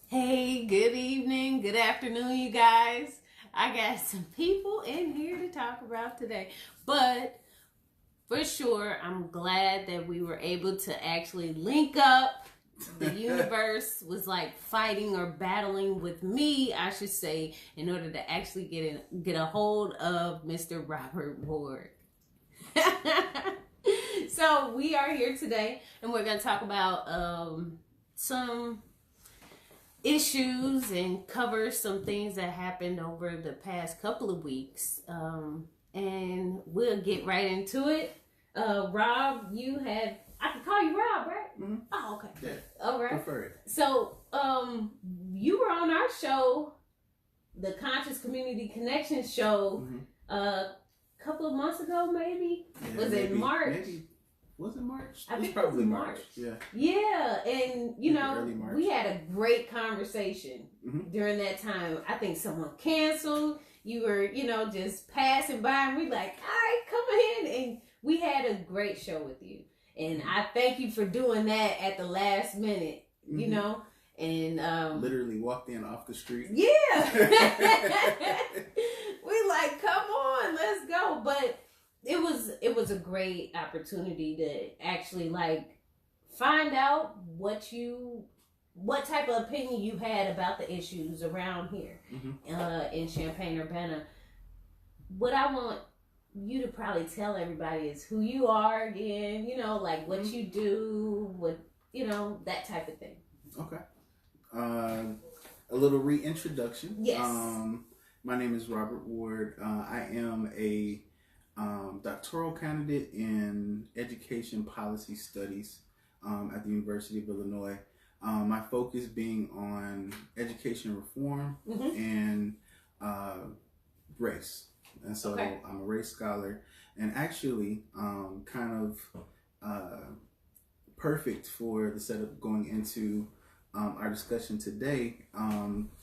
Hey, good evening, good afternoon, you guys. I got some people in here to talk about today, but for sure, I'm glad that we were able to actually link up. The universe was like fighting or battling with me, I should say, in order to actually get a hold of Mr. Robert Ward. So we are here today, and we're going to talk about some issues and cover some things that happened over the past couple of weeks. And we'll get right into it. Rob, I can call you Rob, right? Mm-hmm. Oh, okay. Yeah. All right. Prefer it. So, you were on our show, the Conscious Community Connection show, a couple of months ago, maybe? Yeah, was it March? Maybe. Was it March? I think probably it was March. Yeah. Yeah, and Early March. we had a great conversation during that time. I think someone canceled. You were, just passing by, and we like, all right, come in, and we had a great show with you. And I thank you for doing that at the last minute, and literally walked in off the street. Yeah. We like, come on, let's go. But it was a great opportunity to actually find out what type of opinion you had about the issues around here in Champaign-Urbana. What I want you to probably tell everybody is who you are again, what you do, that type of thing. Okay. A little reintroduction. Yes. My name is Robert Ward. I am a doctoral candidate in education policy studies at the University of Illinois. My focus being on education reform and race. And so I'm a race scholar, and actually kind of perfect for the setup going into our discussion today.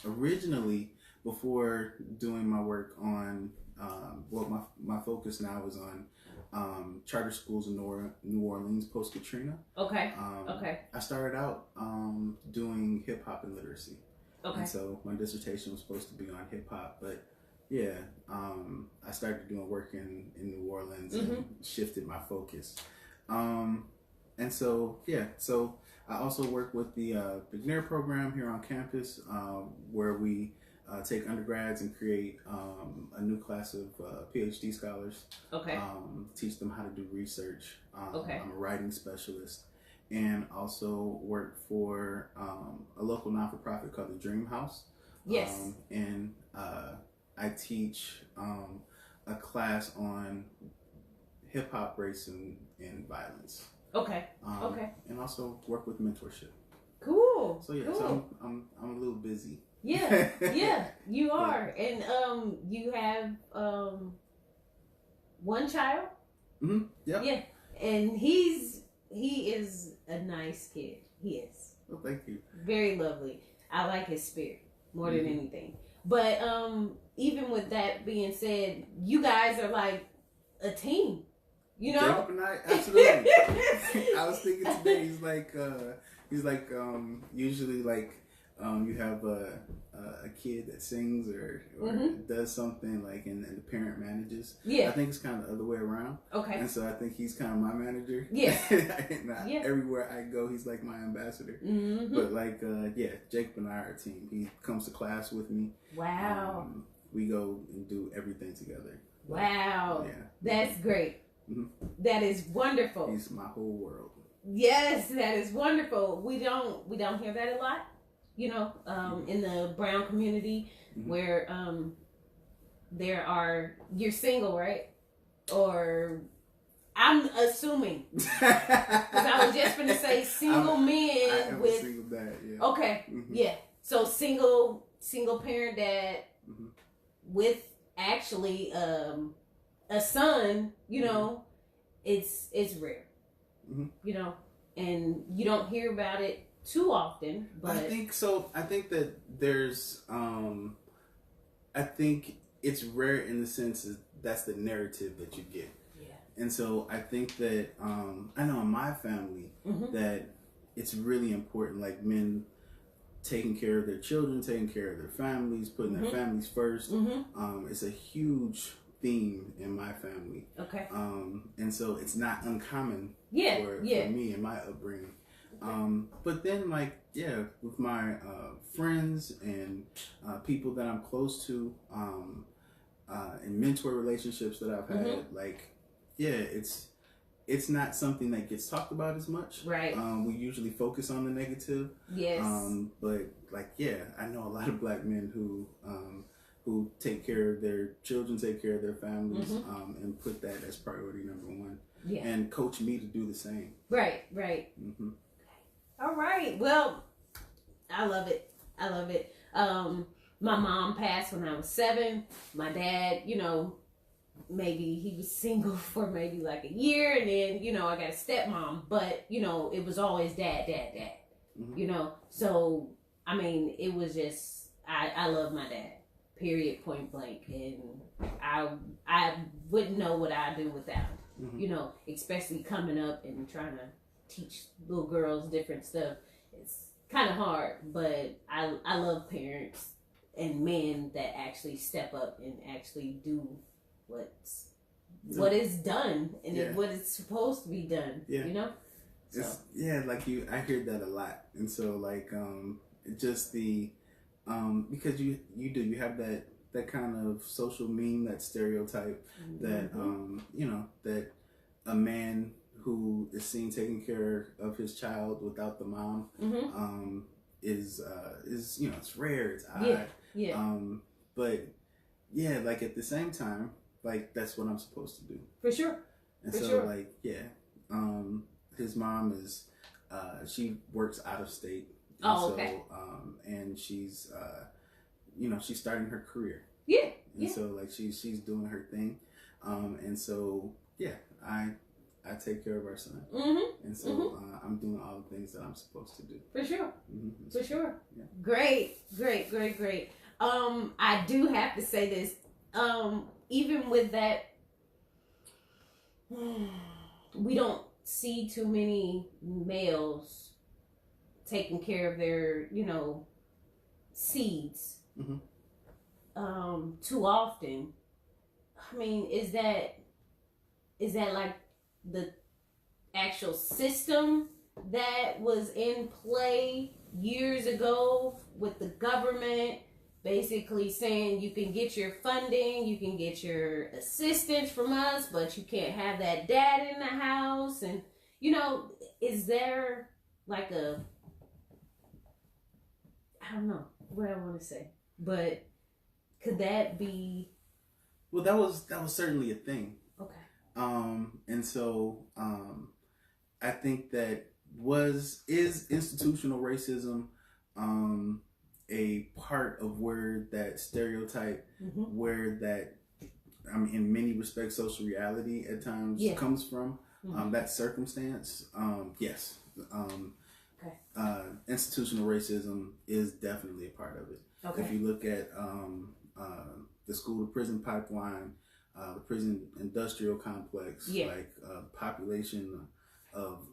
Originally, before doing my work on my focus now is on charter schools in New Orleans post Katrina. Okay. I started out doing hip hop and literacy. Okay. And so my dissertation was supposed to be on hip hop, but I started doing work in New Orleans and shifted my focus. And so I also work with the beginner program here on campus, where we take undergrads and create a new class of PhD scholars. Okay. Teach them how to do research. I'm a writing specialist, and also work for a local not-for-profit called the Dream House. Yes. And I teach a class on hip hop, race, and violence. Okay. And also work with mentorship. Cool. So cool. So I'm a little busy. Yeah, you are, and you have one child. Yep. Yeah, and he is a nice kid. He is. Well, thank you. Very lovely. I like his spirit more than anything. But even with that being said, you guys are like a team. Jacob and I, absolutely. I was thinking today, he's like usually like you have a kid that sings or does something like, and the parent manages. Yeah. I think it's kind of the other way around. Okay. And so I think he's kind of my manager. Yeah. Everywhere I go, he's like my ambassador. But Jacob and I are a team. He comes to class with me. Wow. We go and do everything together. Wow. Yeah. That's great. That is wonderful. He's my whole world. Yes, that is wonderful. We don't hear that a lot, in the brown community where you're single, right? Or I'm assuming, because I was just going to say single men I am with a single dad. Yeah. Okay, yeah. So single parent dad with actually a son, it's rare, and you don't hear about it too often. But I think so. I think that there's, I think it's rare in the sense that that's the narrative that you get. Yeah. And so I think that, I know in my family that it's really important, like men taking care of their children, taking care of their families, putting their families first. It's a huge theme in my family. Okay. And so it's not uncommon for me and my upbringing. But then, like, with my friends and people that I'm close to, and mentor relationships that I've had, like, it's not something that gets talked about as much. Right. We usually focus on the negative. Yes. But like, I know a lot of black men who take care of their children, take care of their families, and put that as priority number one. Yeah. And coach me to do the same. Right. All right. Well, I love it. My mom passed when I was 7. My dad, maybe he was single for maybe like a year, and then, I got a stepmom, but, it was always dad. So, I mean, it was just, I love my dad, period, point blank. And I wouldn't know what I'd do without him, especially coming up and trying to teach little girls different stuff. It's kind of hard, but I love parents and men that actually step up and actually do what is done and what is supposed to be done. So. I hear that a lot. And so like just the because you have that kind of social meme, that stereotype that that a man who is seen taking care of his child without the mom is it's rare, it's odd. But like at the same time, like that's what I'm supposed to do. For sure. And like his mom is she works out of state. Okay. And she's she's starting her career. And so like she's doing her thing. And so I take care of our son. And so I'm doing all the things that I'm supposed to do. For sure. For sure. Yeah. Great. I do have to say this. Even with that, we don't see too many males taking care of their, seeds too often. I mean, is that like the actual system that was in play years ago with the government basically saying you can get your funding, you can get your assistance from us, but you can't have that dad in the house? And is there like I don't know what I want to say, but could that be? Well, that was certainly a thing. Okay. And so I think that is institutional racism a part of where that stereotype, where that in many respects social reality at times comes from, that circumstance. Yes. Institutional racism is definitely a part of it. Okay. If you look at the school to prison pipeline, the prison industrial complex, like population of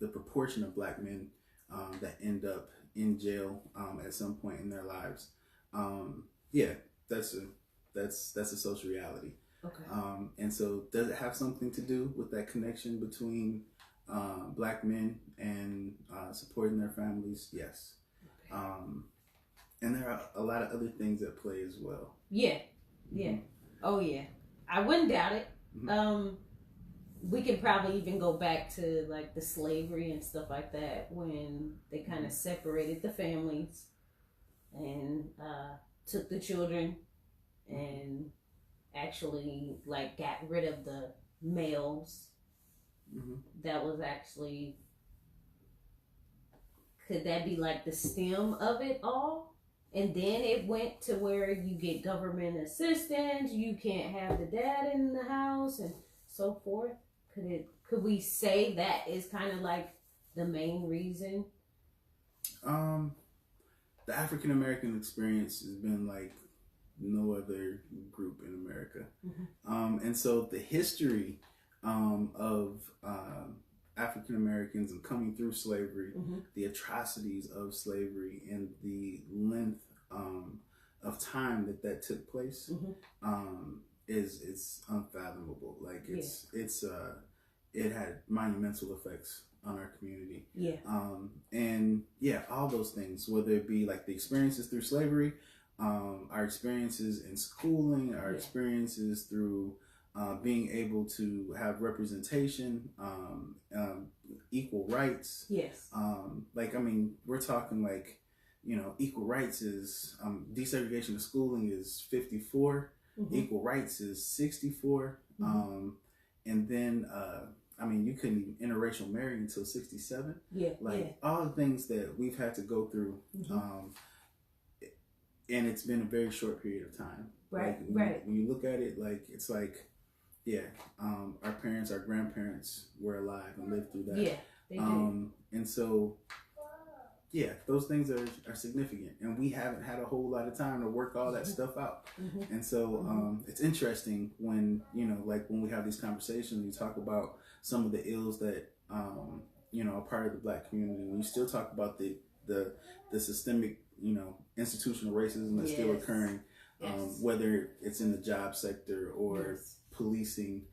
the proportion of black men that end up in jail at some point in their lives, that's a social reality. Okay. And so does it have something to do with that connection between black men and supporting their families? Yes. Okay. And there are a lot of other things at play as well. Oh yeah, I wouldn't doubt it. We can probably even go back to like the slavery and stuff like that, when they kind of separated the families and took the children and actually like got rid of the males. That was actually, could that be like the stem of it all? And then it went to where you get government assistance, you can't have the dad in the house and so forth. Could we say that is kind of like the main reason? The African American experience has been like no other group in America. And so the history of African Americans and coming through slavery, Mm-hmm. the atrocities of slavery, and the length of time that took place, is it's unfathomable. Like it had monumental effects on our community. Yeah. And yeah, all those things, whether it be like the experiences through slavery, our experiences in schooling, our experiences through being able to have representation, equal rights. Yes. Like, I mean, we're talking like, equal rights is, desegregation of schooling is 54, equal rights is 64. And then, I mean, you couldn't even interracial marry until 67. Yeah. Like all the things that we've had to go through. And it's been a very short period of time. Right. Like, when you look at it, like, it's like, our parents, our grandparents were alive and lived through that. Yeah, they did. And so, those things are significant, and we haven't had a whole lot of time to work all that stuff out. And so, it's interesting when, like when we have these conversations, we talk about some of the ills that, are part of the Black community. When you still talk about the systemic, institutional racism that's still occurring, whether it's in the job sector or policing,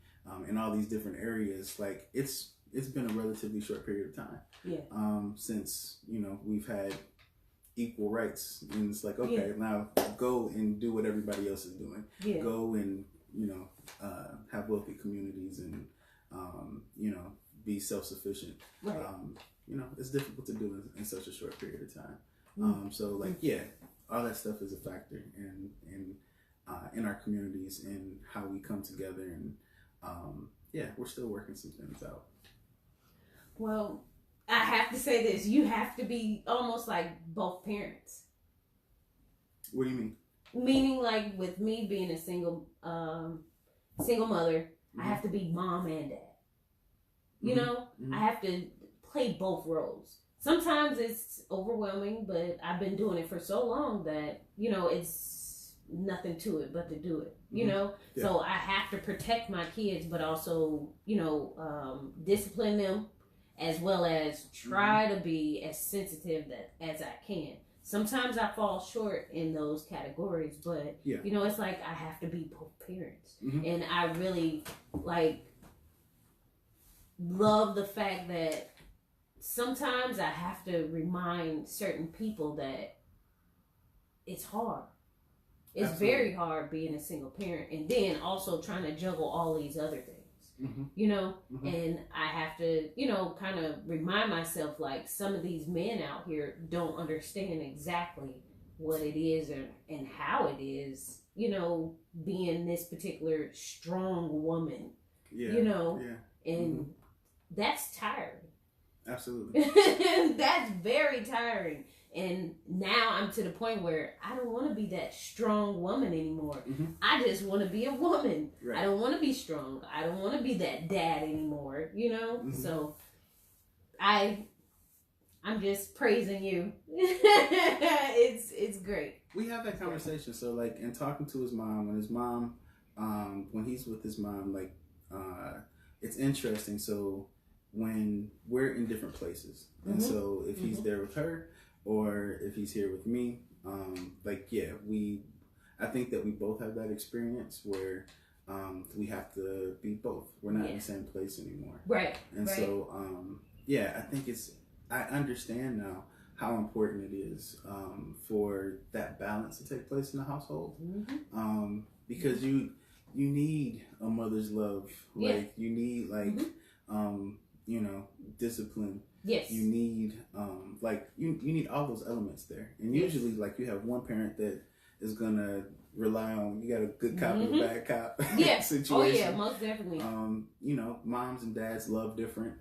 in all these different areas, like it's been a relatively short period of time since we've had equal rights, and it's like, okay, now go and do what everybody else is doing. Go and have wealthy communities and be self-sufficient. It's difficult to do in such a short period of time. So like all that stuff is a factor in our communities and how we come together, and we're still working some things out. Well, I have to say this: you have to be almost like both parents. What do you mean? Meaning, like with me being a single mother, I have to be mom and dad. I have to play both roles. Sometimes it's overwhelming, but I've been doing it for so long that it's nothing to it but to do it. So I have to protect my kids, but also discipline them, as well as try to be as sensitive as I can. Sometimes I fall short in those categories, but it's like I have to be both parents. And I really love the fact that sometimes I have to remind certain people that it's hard. It's very hard being a single parent, and then also trying to juggle all these other things. And I have to, kind of remind myself, like, some of these men out here don't understand exactly what it is and how it is, being this particular strong woman, and that's tiring. Absolutely. That's very tiring. And now I'm to the point where I don't want to be that strong woman anymore. I just want to be a woman. Right. I don't want to be strong. I don't want to be that dad anymore, So I'm just praising you. It's great. We have that conversation. So like, in talking to his mom, when he's with his mom, like, it's interesting. So when we're in different places, and so if he's there with her, or if he's here with me, I think that we both have that experience where we have to be both. We're not in the same place anymore. Right. And so, I think I understand now how important it is for that balance to take place in the household. Because you need a mother's love. Like, you need, discipline. Yes. You need you need all those elements there. And usually, like, you have one parent that is gonna rely on, you got a good cop and a bad cop situation. Oh yeah, most definitely. Moms and dads love different.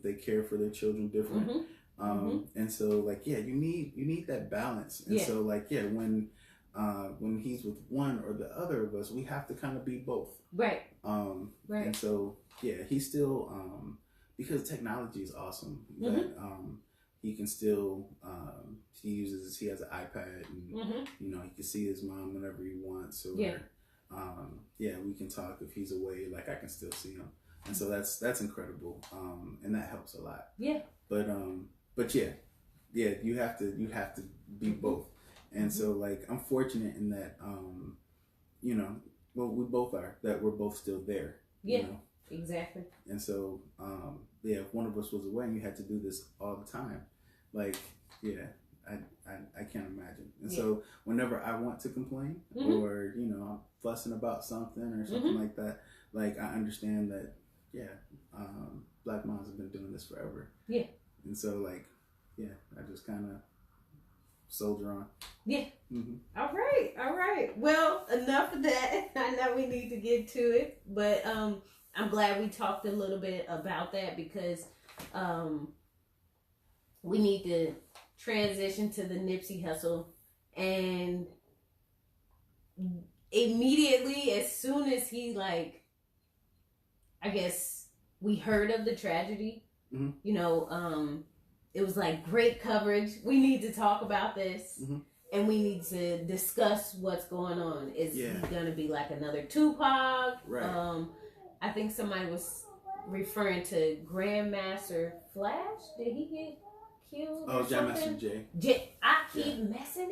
They care for their children different. And so you need that balance. And so when he's with one or the other of us, we have to kind of be both. Right. And so he's still because technology is awesome, that he can still he has an iPad, and he can see his mom whenever he wants, or we can talk if he's away, like I can still see him. and so that's incredible, and that helps a lot. Yeah. But yeah, you have to be both, and so like I'm fortunate in that, you know, well, we both are, that we're both still there. Yeah. You know? Exactly. And so, if one of us was away and you had to do this all the time, like, yeah, I can't imagine. And so whenever I want to complain or, you know, I'm fussing about something or something like that, like, I understand that, Black moms have been doing this forever. Yeah. And so, like, yeah, I just kind of soldier on. Yeah. All right. Well, enough of that. I know we need to get to it, but I'm glad we talked a little bit about that because we need to transition to the Nipsey Hussle, and immediately as soon as he, like, I guess we heard of the tragedy, you know, it was like great coverage. We need to talk about this. And we need to discuss what's going on. Is he gonna be like another Tupac? Right. I think somebody was referring to Grandmaster Flash. Did he get killed? Oh, Grandmaster J. I keep messing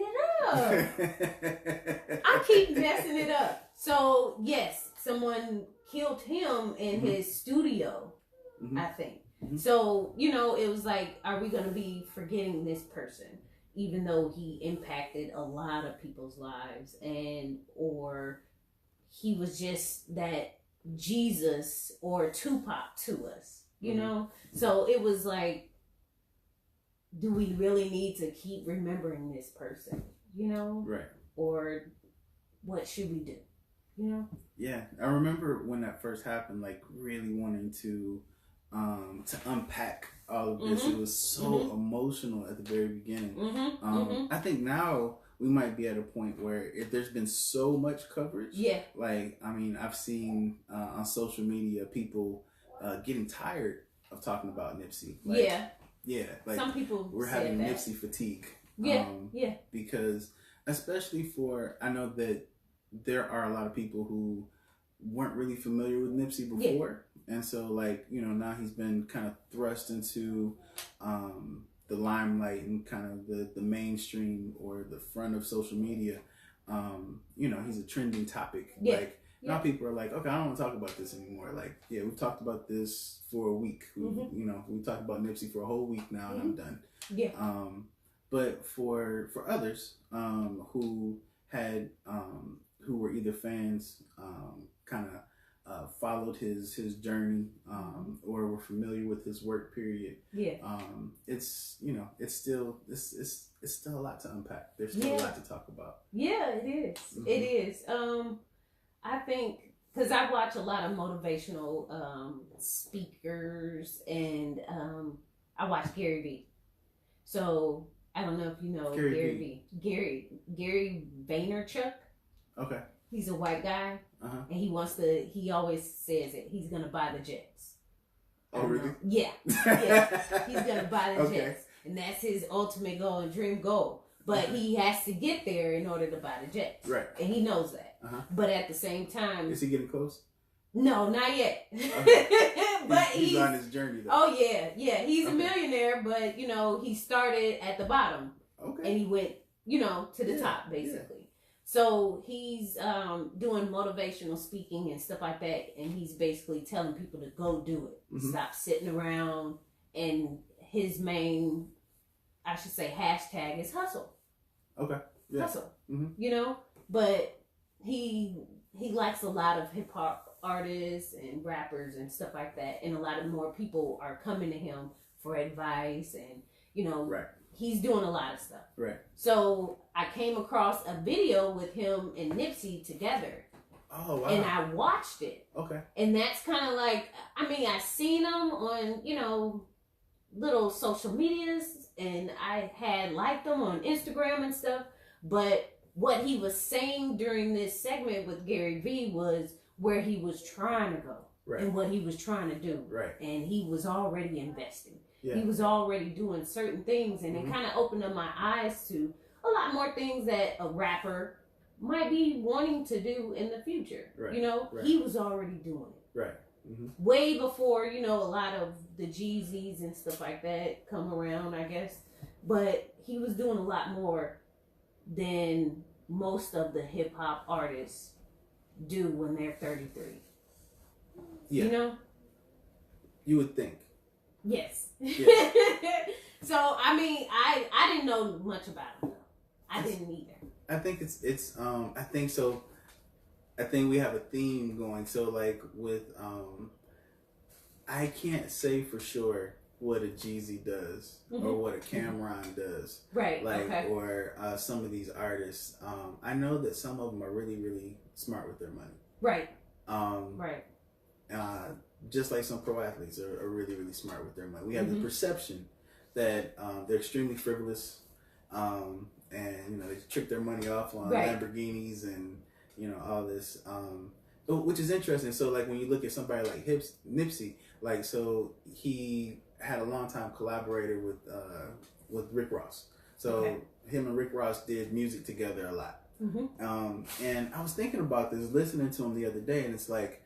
it up. So yes, someone killed him in his studio. I think. So, you know, it was like, are we gonna be forgetting this person? Even though he impacted a lot of people's lives, and or he was just that Jesus or Tupac to us, you know? So it was like, do we really need to keep remembering this person, you know? Right. Or what should we do, you know? Yeah, I remember when that first happened, like really wanting to unpack all of this. It was so emotional at the very beginning. I think now we might be at a point where if there's been so much coverage, like, I mean, I've seen on social media people getting tired of talking about Nipsey. Like, like some people we're having Nipsey fatigue. Because especially for, I know that there are a lot of people who weren't really familiar with Nipsey before. And so, like, you know, now he's been kind of thrust into the limelight and kind of the mainstream or the front of social media. You know, he's a trending topic. Like, now people are like, okay, I don't want to talk about this anymore. Like, we've talked about this for a week. You know, we talked about Nipsey for a whole week now, and I'm done. But for others who had who were either fans, kind of followed his journey, or were familiar with his work period. It's, you know, it's still a lot to unpack. There's still a lot to talk about. It is. It is. I think because I watch a lot of motivational speakers, and I watch Gary Vee. So I don't know if you know Gary Vee. Gary Vaynerchuk. Okay. He's a white guy, and he always says it. He's going to buy the jets. Oh, really? Yeah. He's going to buy the jets. And that's his ultimate goal and dream goal. But he has to get there in order to buy the jets. Right. And he knows that. But at the same time... Is he getting close? No, not yet. But he's on his journey, though. Oh, yeah. Yeah, he's a millionaire, but, you know, he started at the bottom. Okay. And he went, you know, to the top, basically. So he's doing motivational speaking and stuff like that, and he's basically telling people to go do it. Stop sitting around, and his main, I should say, hashtag is hustle. Okay. Yeah. Hustle. You know? But he likes a lot of hip hop artists and rappers and stuff like that, and a lot of more people are coming to him for advice, and, you know, he's doing a lot of stuff. Right. So I came across a video with him and Nipsey together. Oh, wow. And I watched it. Okay. And that's kind of like, I mean, I seen him on, you know, little social medias, and I had liked him on Instagram and stuff. But what he was saying during this segment with Gary Vee was where he was trying to go. Right. And what he was trying to do. Right. And he was already investing. Yeah. He was already doing certain things, and it kind of opened up my eyes to a lot more things that a rapper might be wanting to do in the future. Right. You know, he was already doing it. Right. way before, you know, a lot of the Jeezys and stuff like that come around, I guess. But he was doing a lot more than most of the hip hop artists do when they're 33. Yeah. You know? You would think. Yes. Yeah. So, I mean, I didn't know much about him, though. I didn't either. I think I think so. I think we have a theme going. So, like, with, I can't say for sure what a Jeezy does or what a Cameron does. Right. Like, okay. or some of these artists. I know that some of them are really, really smart with their money. Right. Right. Just like some pro athletes are really, really smart with their money. We have the perception that they're extremely frivolous, and you know, they trick their money off on Lamborghinis and you know all this, which is interesting. So like when you look at somebody like Nipsey, like so he had a long time collaborator with Rick Ross. So him and Rick Ross did music together a lot. And I was thinking about this, listening to him the other day, and it's like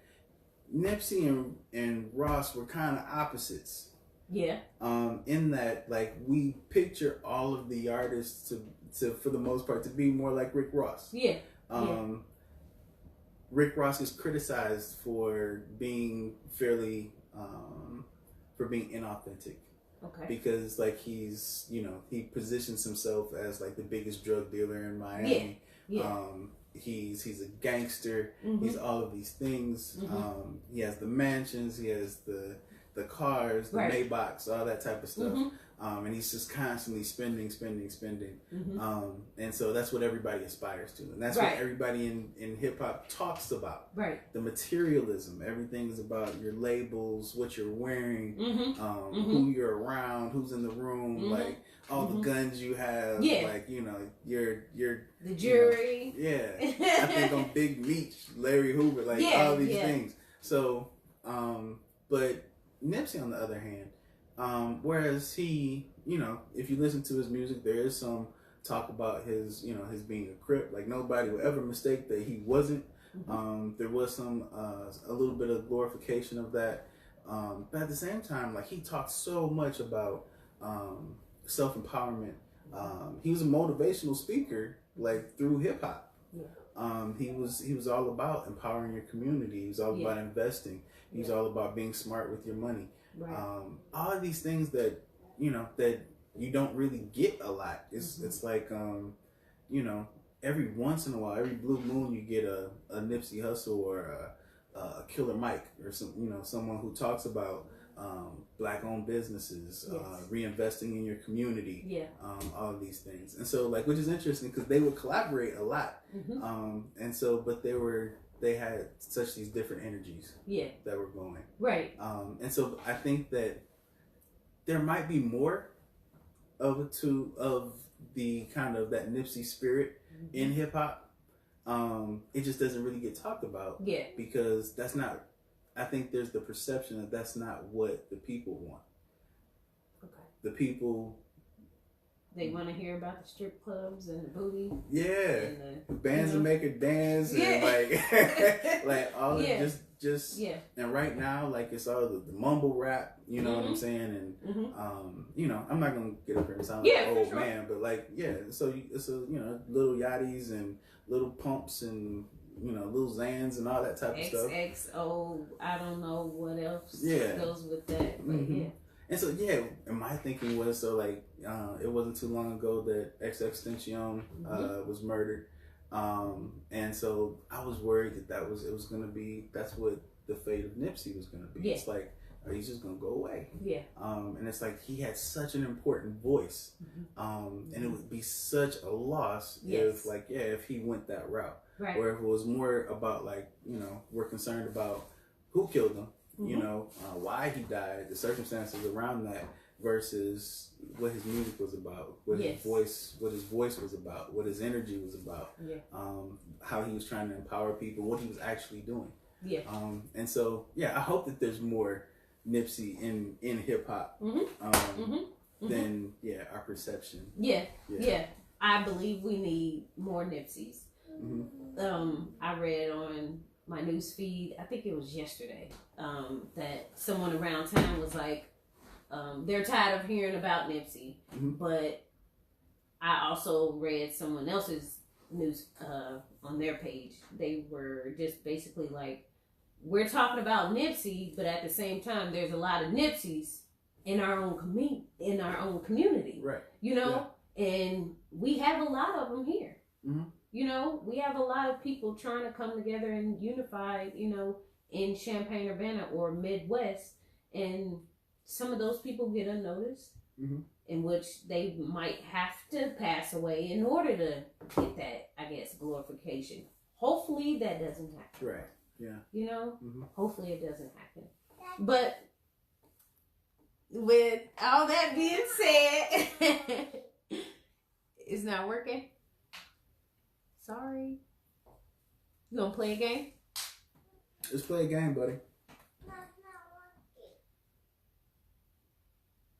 Nipsey and Ross were kind of opposites. Yeah. In that, like, we picture all of the artists to for the most part to be more like Rick Ross. Yeah. Rick Ross is criticized for being fairly for being inauthentic. Okay. Because like he's, you know, he positions himself as like the biggest drug dealer in Miami. Yeah. He's a gangster. He's all of these things. He has the mansions. He has the cars, the Maybachs, all that type of stuff. And he's just constantly spending. And so that's what everybody aspires to. And that's what everybody in hip hop talks about. Right. The materialism. Everything is about your labels, what you're wearing, who you're around, who's in the room, like all the guns you have, like, you know, your the jury. You know, I think on Big Meech, Larry Hoover, like all these things. So, but Nipsey, on the other hand, whereas he, you know, if you listen to his music, there is some talk about his, you know, his being a Crip. Like nobody will ever mistake that he wasn't. There was some a little bit of glorification of that, but at the same time, like he talked so much about self-empowerment. He was a motivational speaker, like through hip hop. He was all about empowering your community. He was all about investing. He was all about being smart with your money. All of these things that, you know, that you don't really get a lot. It's like, you know, every once in a while, every blue moon, you get a Nipsey Hussle or a Killer Mike or some, you know, someone who talks about black-owned businesses, reinvesting in your community, all of these things. And so, like, which is interesting because they would collaborate a lot. And so, but they had such these different energies that were going. Right. And so I think that there might be more of the kind of that Nipsey spirit in hip hop. It just doesn't really get talked about. Yeah. Because that's not, I think there's the perception that that's not what the people want. Okay. The people, they want to hear about the strip clubs and the booty. Yeah. And the bands that make her dance and like like all of just and right now, like it's all the mumble rap, you know what I'm saying? And you know, I'm not gonna get up here and sound like an old man, but like so it's a, you know, little yachties and little pumps and, you know, little Zans and all that type of stuff. XXO, I don't know what else goes with that, but And so, and my thinking was, so like, it wasn't too long ago that XXXTentacion was murdered. And so I was worried that it was going to be, that's what the fate of Nipsey was going to be. It's like, he's just going to go away. Yeah. And it's like, he had such an important voice. And it would be such a loss if he went that route. Right. Or if it was more about like, you know, we're concerned about who killed him. You know, why he died, the circumstances around that, versus what his music was about, what his voice was about, what his energy was about, how he was trying to empower people, what he was actually doing. Yeah. And so, I hope that there's more Nipsey in hip hop than our perception. Yeah. I believe we need more Nipseys. I read on my news feed. I think it was yesterday. That someone around town was like, they're tired of hearing about Nipsey, but I also read someone else's news on their page. They were just basically like, we're talking about Nipsey, but at the same time, there's a lot of Nipseys in our own community, right? You know, and we have a lot of them here. You know, we have a lot of people trying to come together and unify, you know, in Champaign-Urbana or Midwest, and some of those people get unnoticed, in which they might have to pass away in order to get that, I guess, glorification. Hopefully that doesn't happen. Right. Yeah. You know, hopefully it doesn't happen. But with all that being said, it's not working. Sorry. You gonna play a game? Let's play a game, buddy.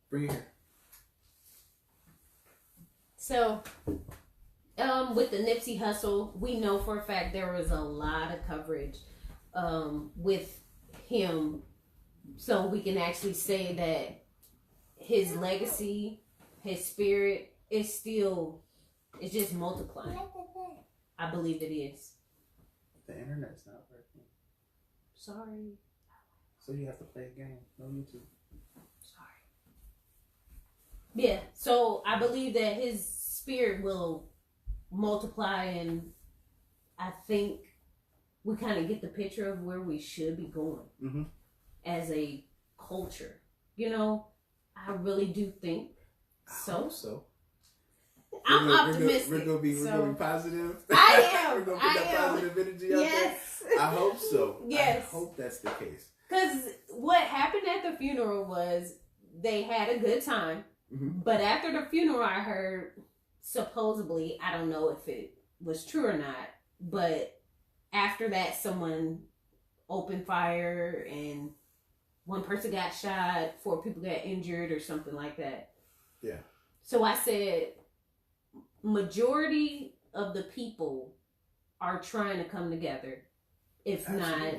Bring it here. So, with the Nipsey Hussle, we know for a fact there was a lot of coverage with him, so we can actually say that his legacy, his spirit is still, it's just multiplying. I believe it is. The internet's not working. Sorry. So you have to play a game. No need to. Sorry. Yeah, so I believe that his spirit will multiply, and I think we kind of get the picture of where we should be going as a culture. You know, I really do think so. I hope so. I'm optimistic. We're gonna be positive. I am. We're gonna put that positive energy out there. I hope so. Yes. I hope that's the case. Because what happened at the funeral was they had a good time, but after the funeral, I heard supposedly, I don't know if it was true or not, but after that, someone opened fire and one person got shot, 4 people got injured or something like that. Yeah. So I said, majority of the people are trying to come together, if not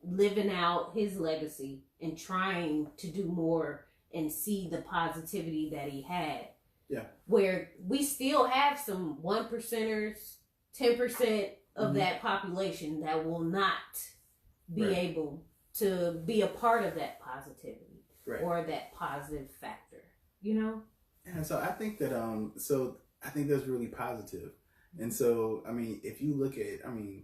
living out his legacy and trying to do more and see the positivity that he had. Yeah. Where we still have some 1%ers, 10% of that population that will not be able to be a part of that positivity or that positive factor, you know? And so I think that, I think that's really positive. And so, I mean, if you look at, I mean,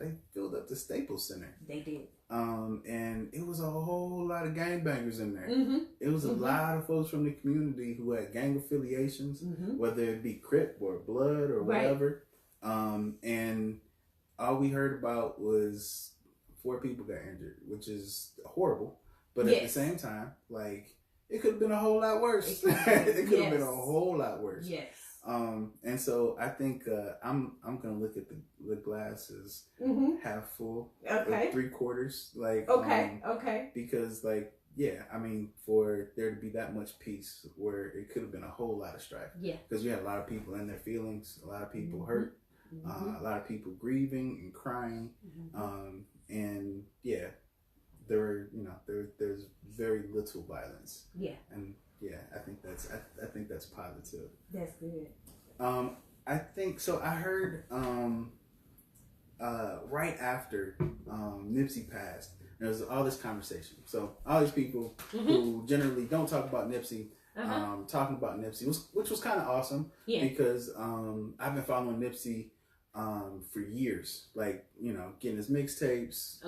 they filled up the Staples Center. They did. And it was a whole lot of gangbangers in there. It was a lot of folks from the community who had gang affiliations, whether it be Crip or Blood or whatever. And all we heard about was 4 people got injured, which is horrible. But at the same time, like, it could have been a whole lot worse. It could have been a whole lot worse. Yes. And so I think I'm gonna look at the glasses half full, okay, 3/4, like okay, because like I mean, for there to be that much peace where it could have been a whole lot of strife, because you had a lot of people in their feelings, a lot of people hurt, a lot of people grieving and crying, and there's very little violence, and I think that's positive. That's good. I think so. I heard right after Nipsey passed, there was all this conversation. So all these people who generally don't talk about Nipsey, talking about Nipsey, which was kind of awesome because I've been following Nipsey for years, like, you know, getting his mixtapes.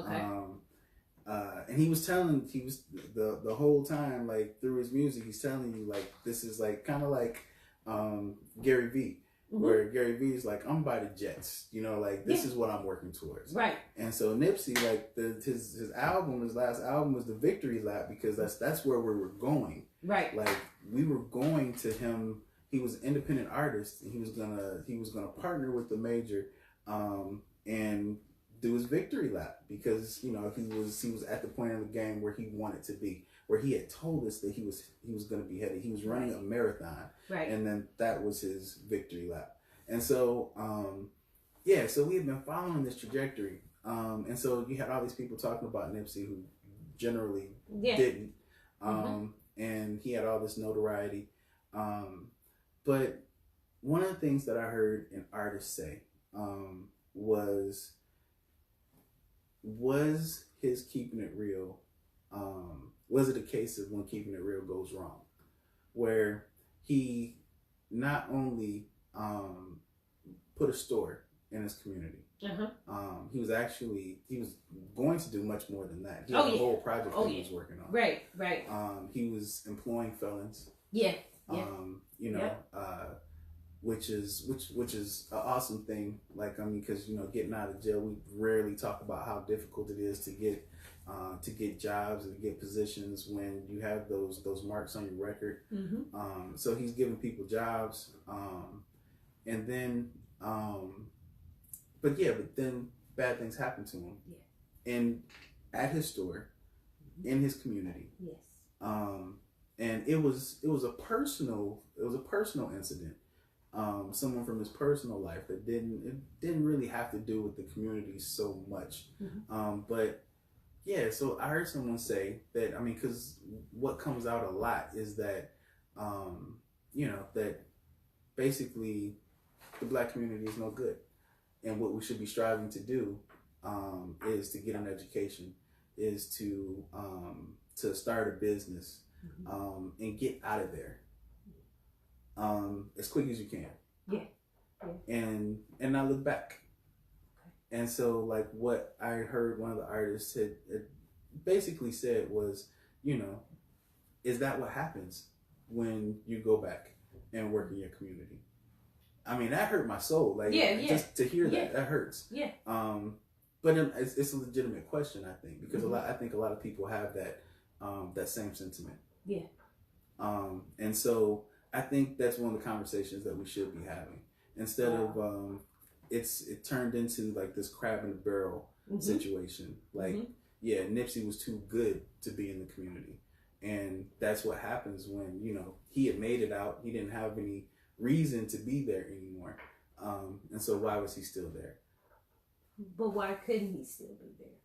And he was the whole time, like, through his music, he's telling you, like, this is like kind of like Gary Vee, where Gary Vee is like, I'm by the jets, you know, like, this is what I'm working towards. Right. And so Nipsey, like, his last album was the Victory Lap, because that's where we were going. Right. Like, we were going to him. He was an independent artist, and he was gonna partner with the major, and do his Victory Lap, because, you know, he was at the point in the game where he wanted to be, where he had told us that he was going to be headed. He was running a marathon, right? And then that was his Victory Lap. And so, so we had been following this trajectory, And so you had all these people talking about Nipsey who generally Yeah. didn't. And he had all this notoriety. But one of the things that I heard an artist say was his keeping it real, was it a case of when keeping it real goes wrong? Where he not only put a store in his community, he was going to do much more than that. He had a whole project that he was working on. Right. He was employing felons. Yeah. You know, which is an awesome thing. Like, I mean, because getting out of jail, we rarely talk about how difficult it is to get jobs and to get positions when you have those marks on your record. So he's giving people jobs, and then but then bad things happen to him. And at his store, in his community. And it was a personal incident. Someone from his personal life that didn't really have to do with the community so much. But yeah, so I heard someone say that, I mean, because what comes out a lot is that, that basically the Black community is no good. And what we should be striving to do is to get an education, is to start a business, and get out of there as quick as you can. And not look back. And so, like, what I heard one of the artists had basically said was, is that what happens when you go back and work in your community? I mean, that hurt my soul. Like, just to hear that hurts. But it's a legitimate question, I think, because I think a lot of people have that same sentiment. And so I think that's one of the conversations that we should be having, instead of it turned into like this crab in the barrel situation. Like, Nipsey was too good to be in the community, and that's what happens when he had made it out. He didn't have any reason to be there anymore, and so why was he still there? But why couldn't he still be there?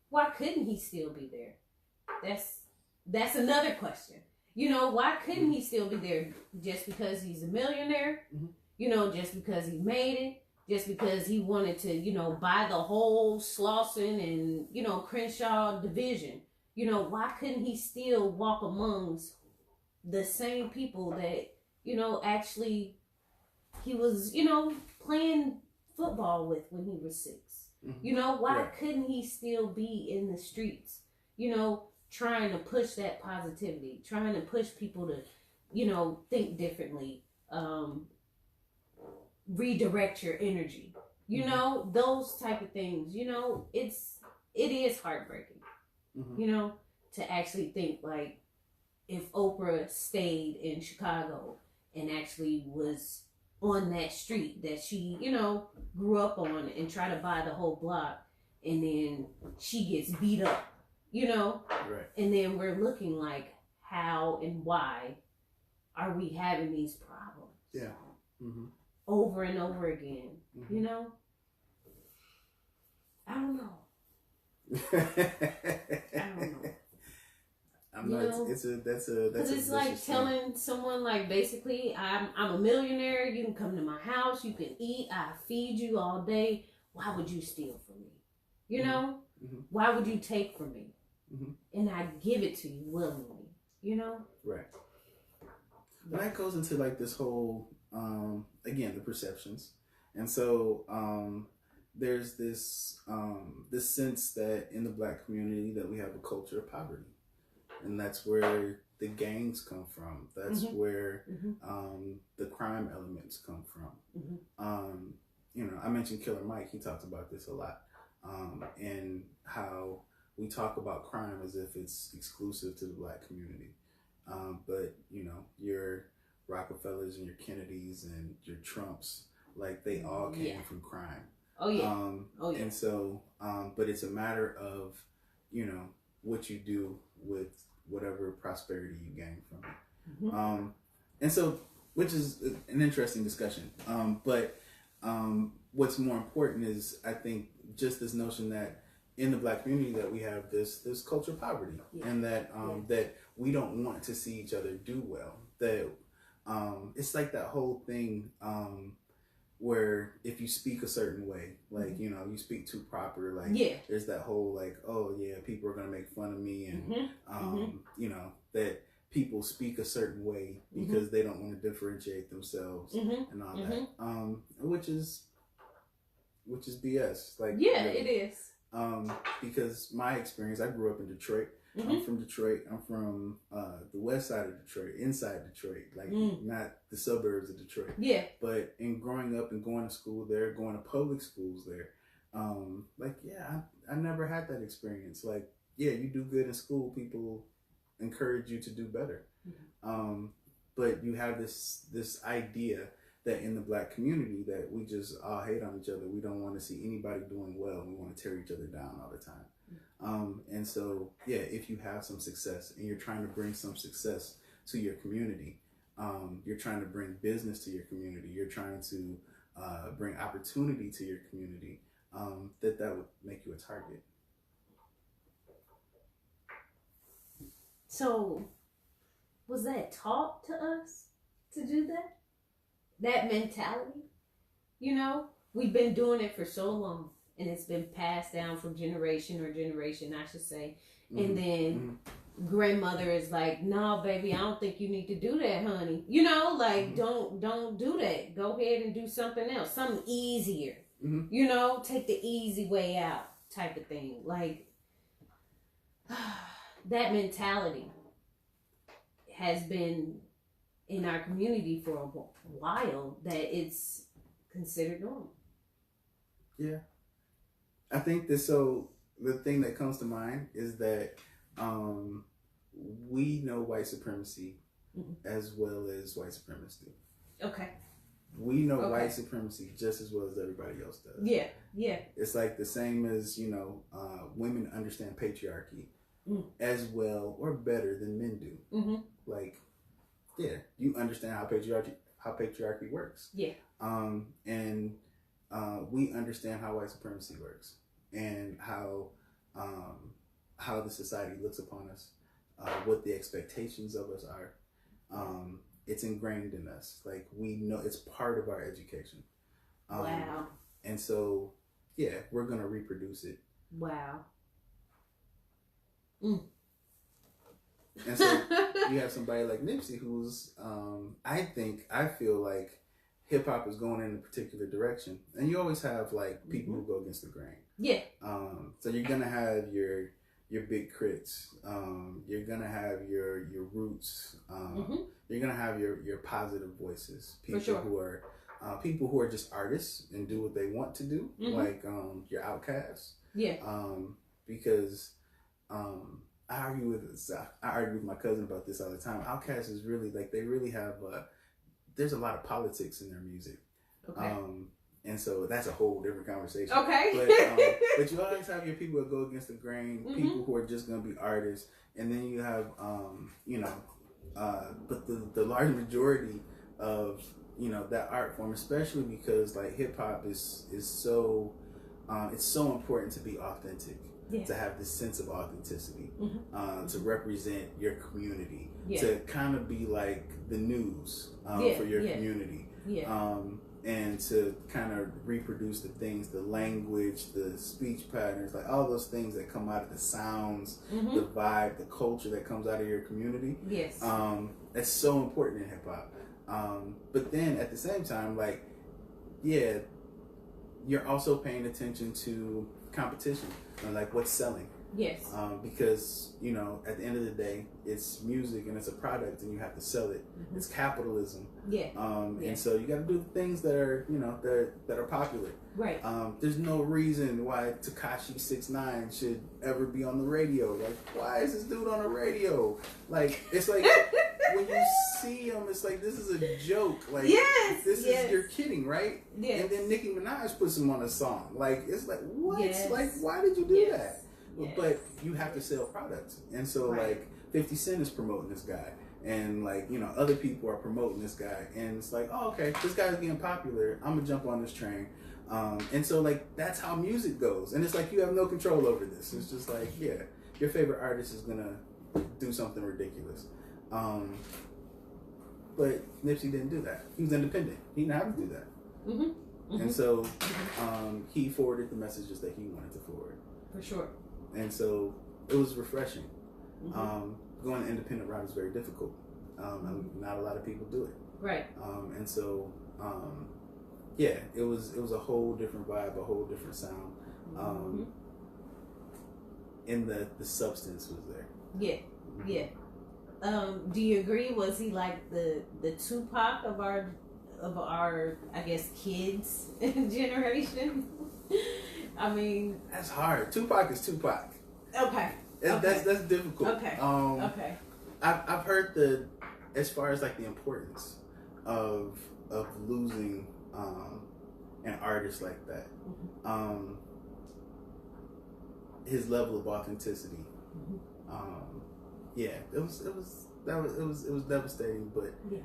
Why couldn't he still be there? That's another question. Why couldn't he still be there? Just because he's a millionaire? Just because he made it? Just because he wanted to, buy the whole Slauson and, Crenshaw division? Why couldn't he still walk amongst the same people that, actually he was, playing football with when he was 6? Why couldn't he still be in the streets, trying to push that positivity, trying to push people to, think differently, redirect your energy, those type of things, it is heartbreaking, to actually think, like, if Oprah stayed in Chicago and actually was on that street that she, grew up on, and try to buy the whole block, and then she gets beat up, and then we're looking like, how and why are we having these problems? Over and over again, I don't know. I'm not. That's it's like telling someone, like, basically, I'm a millionaire. You can come to my house. You can eat. I feed you all day. Why would you steal from me? Why would you take from me? And I give it to you willingly. Right. And that goes into like this whole again, the perceptions, and so there's this sense that in the Black community that we have a culture of poverty. And that's where the gangs come from. That's where the crime elements come from. I mentioned Killer Mike. He talked about this a lot, and how we talk about crime as if it's exclusive to the Black community. But your Rockefellers and your Kennedys and your Trumps, like, they all came from crime. And so, but it's a matter of, what you do with whatever prosperity you gain from it. And so, which is an interesting discussion. But what's more important is, I think, just this notion that in the Black community that we have this culture of poverty, and that that we don't want to see each other do well. That it's like that whole thing where if you speak a certain way, like you know, you speak too proper, like there's that whole like, oh yeah, people are gonna make fun of me, and you know, that people speak a certain way because they don't want to differentiate themselves and all that, which is BS. Like, it is. Because my experience, I grew up in Detroit. I'm from Detroit. I'm from the west side of Detroit, inside Detroit, like not the suburbs of Detroit. Yeah. But in growing up and going to school there, going to public schools there, like I never had that experience. Like, yeah, you do good in school, people encourage you to do better. But you have this idea that in the Black community that we just all hate on each other. We don't want to see anybody doing well. We want to tear each other down all the time. And so, yeah, if you have some success and you're trying to bring some success to your community, you're trying to bring business to your community, you're trying to bring opportunity to your community, that would make you a target. So, was that taught to us to do that? That mentality? You know, we've been doing it for so long, and it's been passed down from generation, I should say. And then grandmother is like, no, baby, I don't think you need to do that, honey. You know, like, don't do that. Go ahead and do something else, something easier. You know, take the easy way out type of thing. Like, that mentality has been in our community for a while, that it's considered normal. Yeah. I think that, so the thing that comes to mind is that we know white supremacy as well as white supremacists do. Okay. We know white supremacy just as well as everybody else does. Yeah, yeah. It's like the same as, you know, women understand patriarchy as well or better than men do. Like, yeah, you understand how patriarchy works. Yeah. And we understand how white supremacy works and how the society looks upon us, what the expectations of us are. It's ingrained in us. Like, we know it's part of our education. Wow. And so, yeah, we're gonna reproduce it. Wow. And so you have somebody like Nipsey who's, I feel like hip hop is going in a particular direction, and you always have like people who go against the grain. Yeah. So you're gonna have your big crits. You're gonna have your roots. You're gonna have your positive voices. People who are just artists and do what they want to do, like your outcasts. Yeah. Because I argue with my cousin about this all the time. Outkast is really like, they really have there's a lot of politics in their music. Okay. And so that's a whole different conversation. Okay. But you always have your people that go against the grain, people who are just gonna be artists, and then you have but the large majority of, you know, that art form, especially because like hip hop is so it's so important to be authentic. Yeah. To have this sense of authenticity, to represent your community, to kind of be like the news for your community, and to kind of reproduce the things, the language, the speech patterns, like all those things that come out of the sounds, the vibe, the culture that comes out of your community. Yes, that's so important in hip hop. But then at the same time, like, yeah, you're also paying attention to competition and like what's selling. Yes. Because, you know, at the end of the day, it's music and it's a product and you have to sell it. It's capitalism. Yeah. And so you got to do things that are, you know, that are popular. Right. There's no reason why Tekashi 6ix9ine should ever be on the radio. Like, why is this dude on the radio? Like, it's like when you see him, it's like, this is a joke. Like, this is, you're kidding, right? Yes. And then Nicki Minaj puts him on a song. Like, it's like, what? Yes. Like, why did you do that? Yes. But you have to sell products. And so, like, 50 Cent is promoting this guy. And, like, you know, other people are promoting this guy. And it's like, oh, okay, this guy's getting popular. I'm going to jump on this train. And so like that's how music goes, and it's like you have no control over this. It's just like, yeah, your favorite artist is gonna do something ridiculous. But Nipsey didn't do that. He was independent. He didn't have to do that. Mm-hmm. Mm-hmm. And so he forwarded the messages that he wanted to forward. For sure. And so it was refreshing. Mm-hmm. Going the independent route is very difficult. Not a lot of people do it. Right. And so, yeah, it was a whole different vibe, a whole different sound. And the substance was there. Yeah. Yeah. Do you agree? Was he like the Tupac of our I guess kids generation? I mean, that's hard. Tupac is Tupac. Okay. That's difficult. Okay. Okay. I've heard as far as like the importance of losing an artist like that. His level of authenticity. Yeah, it was devastating, but yeah.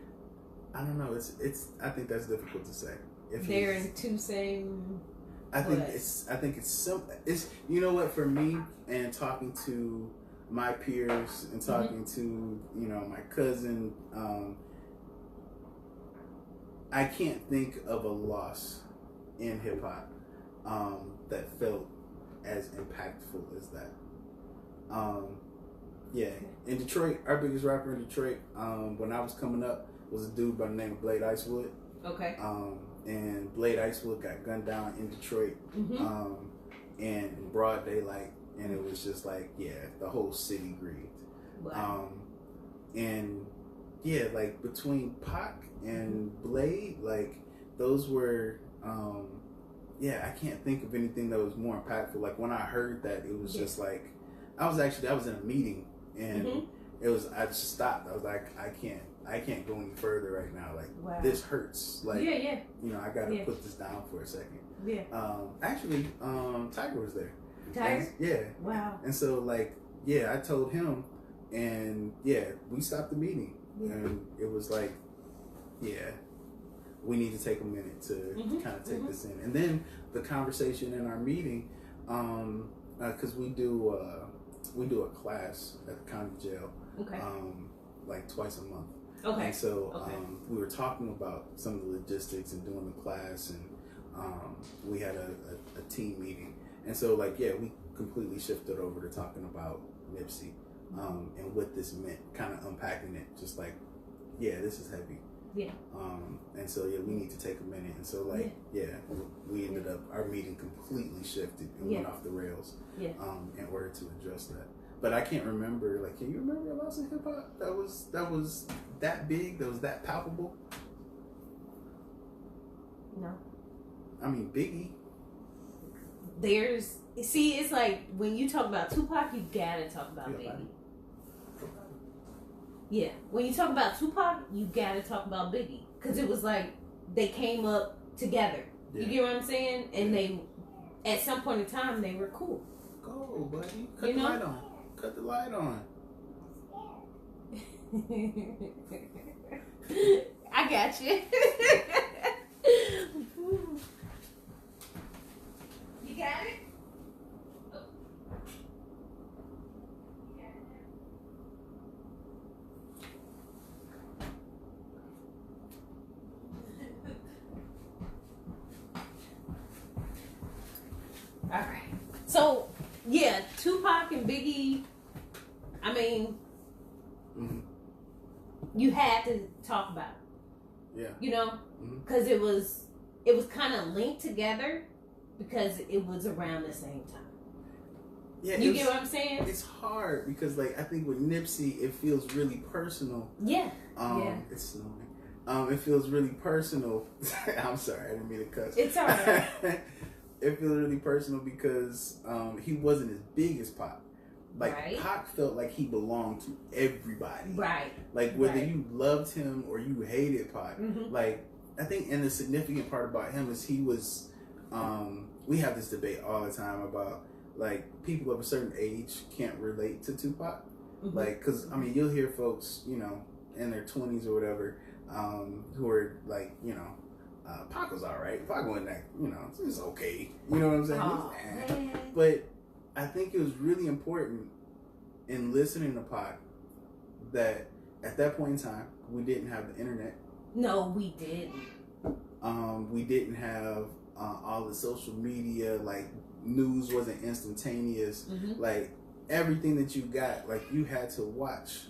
I don't know. It's I think that's difficult to say. If they're in two same. I think it's simple. It's, you know what, for me, and talking to my peers and talking to, you know, my cousin, I can't think of a loss in hip hop that felt as impactful as that. Yeah, in Detroit, our biggest rapper in Detroit, when I was coming up, was a dude by the name of Blade Icewood. Okay. And Blade Icewood got gunned down in Detroit, and in broad daylight, and it was just like, yeah, the whole city grieved. Wow. And yeah, like between Pac and Blade, like those were, yeah, I can't think of anything that was more impactful. Like when I heard that, it was just like, I was in a meeting, and it was, I just stopped. I was like, I can't go any further right now. Like, this hurts. Like, you know, I gotta put this down for a second. Yeah. Actually, Tiger was there. Tiger? Yeah. Wow. And so, like, yeah, I told him, and yeah, we stopped the meeting, and it was like, yeah, we need to take a minute to kind of take this in. And then the conversation in our meeting, because we do a class at the county jail, like twice a month. Okay. And so we were talking about some of the logistics and doing the class, and we had a team meeting. And so, like, yeah, we completely shifted over to talking about Nipsey and what this meant, kind of unpacking it, just like, yeah, this is heavy. Yeah. And so, yeah, we need to take a minute. And so, like, we ended up, our meeting completely shifted and went off the rails in order to address that. But I can't remember, like, can you remember a loss in hip hop that was that big, that was that palpable? No. I mean, Biggie. It's like when you talk about Tupac, you gotta talk about Biggie. Yeah, when you talk about Tupac, you gotta talk about Biggie, because it was like they came up together. You get what I'm saying? And they, at some point in time, they were cool. Go, buddy. Cut the light on. Cut the light on. I got you. You got it? Oh. You got it now? All right. So, yeah, Tupac and Biggie, I mean, you had to talk about it. Yeah. You know? Because it was kind of linked together because it was around the same time. Yeah, you get what I'm saying? It's hard because, like, I think with Nipsey, it feels really personal. Yeah. It's snowing. It feels really personal. I'm sorry, I didn't mean to cuss. It's all right. It feels really personal because he wasn't as big as Pac. Like, Pac felt like he belonged to everybody. Right. Like, whether you loved him or you hated Pac. Like, I think, and the significant part about him is he was, we have this debate all the time about, like, people of a certain age can't relate to Tupac. Like, because, I mean, you'll hear folks, you know, in their 20s or whatever, who are, like, you know, Pac was alright. Pac wasn't that, it was okay. You know what I'm saying? Oh, man. But I think it was really important in listening to Pac that at that point in time, we didn't have the internet. No, we didn't. We didn't have all the social media, like news wasn't instantaneous. Mm-hmm. Like everything that you got, like you had to watch.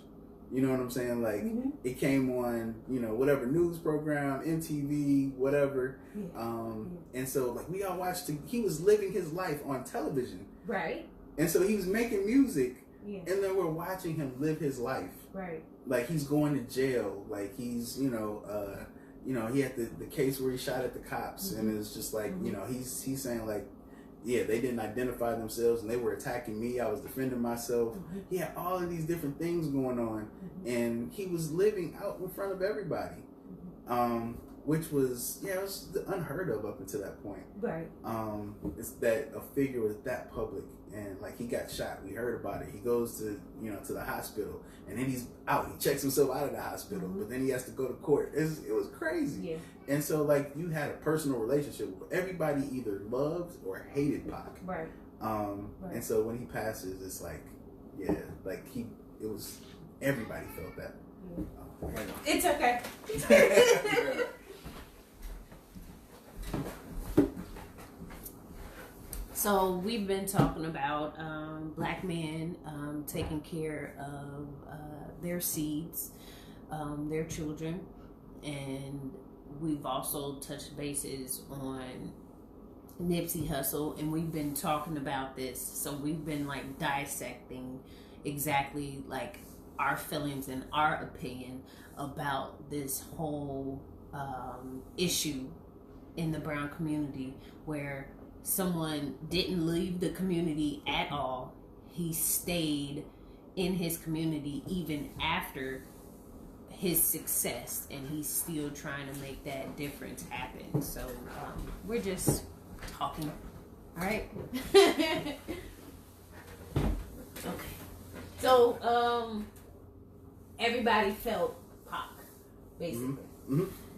You know what I'm saying? Like it came on, whatever news program, MTV, whatever. Yeah. And so like we all watched. He was living his life on television, right? And so he was making music, and then we're watching him live his life, right? Like he's going to jail, like he's, he had the case where he shot at the cops, and it's just like, he's saying like, yeah, they didn't identify themselves and they were attacking me. I was defending myself. He had all of these different things going on, and he was living out in front of everybody, which was, it was unheard of up until that point. Right. It's that a figure was that public, and like he got shot. We heard about it. He goes to, to the hospital, and then he's out. He checks himself out of the hospital, but then he has to go to court. It was crazy. Yeah. And so like you had a personal relationship with everybody, either loved or hated Pac. Right. And so when he passes, it's like, everybody felt that. Yeah. It's okay. So we've been talking about black men taking care of their seeds, their children, and we've also touched bases on Nipsey Hussle, and we've been talking about this. So we've been like dissecting exactly like our feelings and our opinion about this whole issue in the brown community, where someone didn't leave the community at all. He stayed in his community even after his success, and he's still trying to make that difference happen. So we're just talking. All right. Okay. So everybody felt Pac, basically.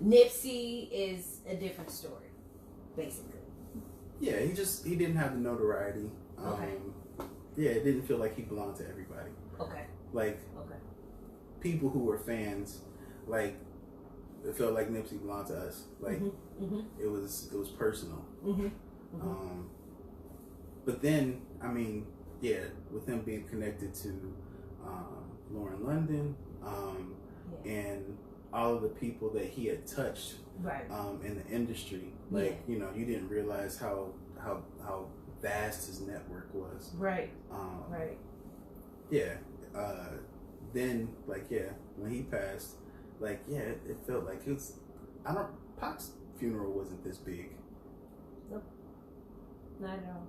Nipsey is a different story, basically. Yeah, he didn't have the notoriety. Okay. Yeah, it didn't feel like he belonged to everybody. Okay. Like, people who were fans, like, it felt like Nipsey belonged to us. Like, it was personal. But then, I mean, yeah, with him being connected to Lauren London, and all of the people that he had touched, in the industry, like, you you didn't realize how vast his network was. Right. Yeah. Then, like, when he passed, like, it felt like it was. Pac's funeral wasn't this big. Nope. Not at all.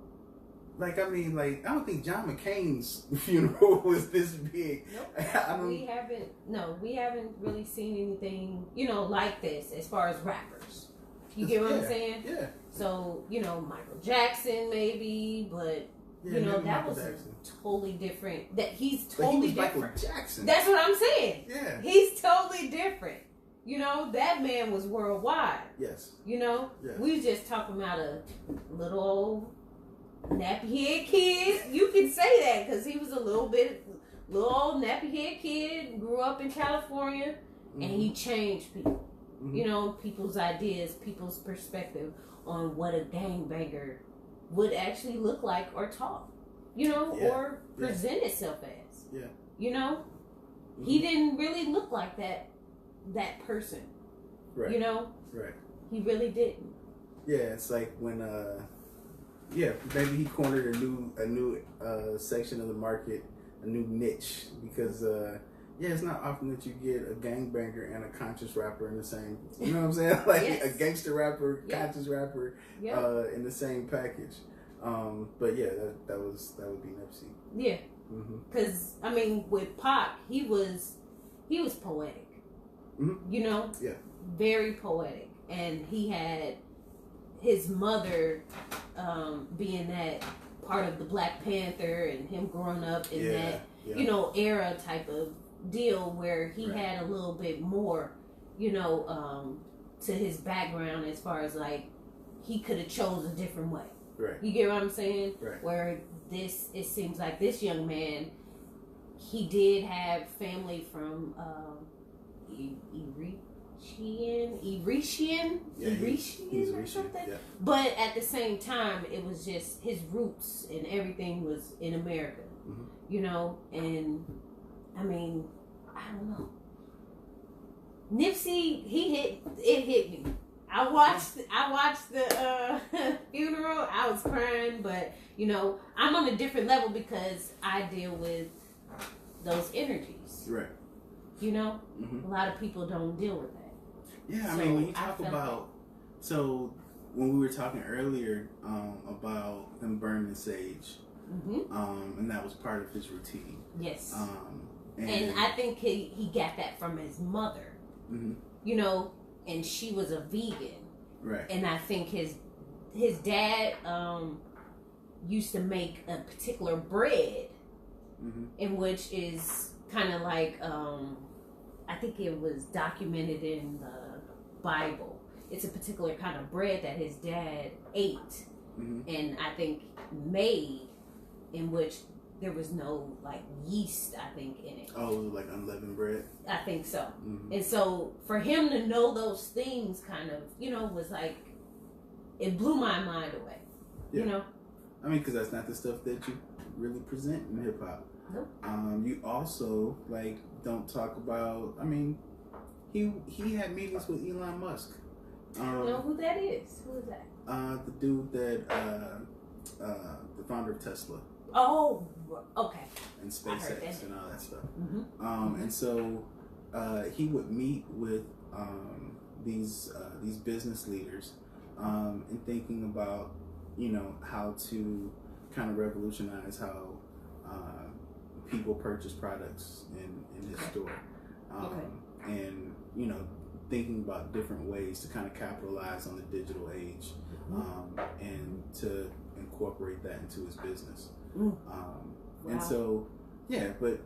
Like, I mean, like, I don't think John McCain's funeral was this big. Nope. We haven't really seen anything, like this as far as rappers. You get what I'm saying? Yeah. So, Michael Jackson maybe, but that was totally different. That he's totally different. Michael Jackson. That's what I'm saying. Yeah. He's totally different. That man was worldwide. Yes. Yes. We was just talking about a little old nappy head kid. You can say that because he was a little old nappy head kid, grew up in California, and he changed people. People's ideas, people's perspective on what a gangbanger would actually look like or talk, or present itself as. Yeah. He didn't really look like that person. Right. Right. He really didn't. Yeah, it's like when maybe he cornered a new section of the market, a new niche, because it's not often that you get a gangbanger and a conscious rapper in the same, you know what I'm saying? Like a gangster rapper, conscious rapper, in the same package. But that would be Nipsey. Yeah. Because I mean, with Pac, he was poetic. Yeah. Very poetic, and he had his mother being that part of the Black Panther, and him growing up in that era type of deal where he had a little bit more to his background as far as like he could have chose a different way. Right. You get what I'm saying? Right. Where it seems like this young man, he did have family from Eritrean or something. Yeah. But at the same time, it was just his roots and everything was in America. Mm-hmm. You know, and I mean, I don't know. Nipsey, it hit me. I watched the funeral. I was crying, but you know, I'm on a different level because I deal with those energies. Right. You know, Mm-hmm. a lot of people don't deal with that. Yeah, I So mean, when you talk I felt about, so when we were talking earlier about him burning sage, and that was part of his routine. Yes. And I think he got that from his mother. Mm-hmm. You know, and she was a vegan. Right. And I think his dad used to make a particular bread, in which is kind of like I think it was documented in the Bible. It's a particular kind of bread that his dad ate, and I think made, in which there was no like yeast, I think, in it. Oh, it was like unleavened bread? I think so. And so for him to know those things kind of, you know, was like, it blew my mind away. Yeah. You know? I mean, because that's not the stuff that you really present in hip hop. Nope. You also, like, don't talk about, I mean, he had meetings with Elon Musk. I don't know who that is. Who is that? The dude that, the founder of Tesla. Oh, okay. And I heard SpaceX that. and all that stuff. And so he would meet with these business leaders and thinking about, you know, how to kind of revolutionize how people purchase products in his store. And, you know, thinking about different ways to kind of capitalize on the digital age and to incorporate that into his business. And so, yeah, but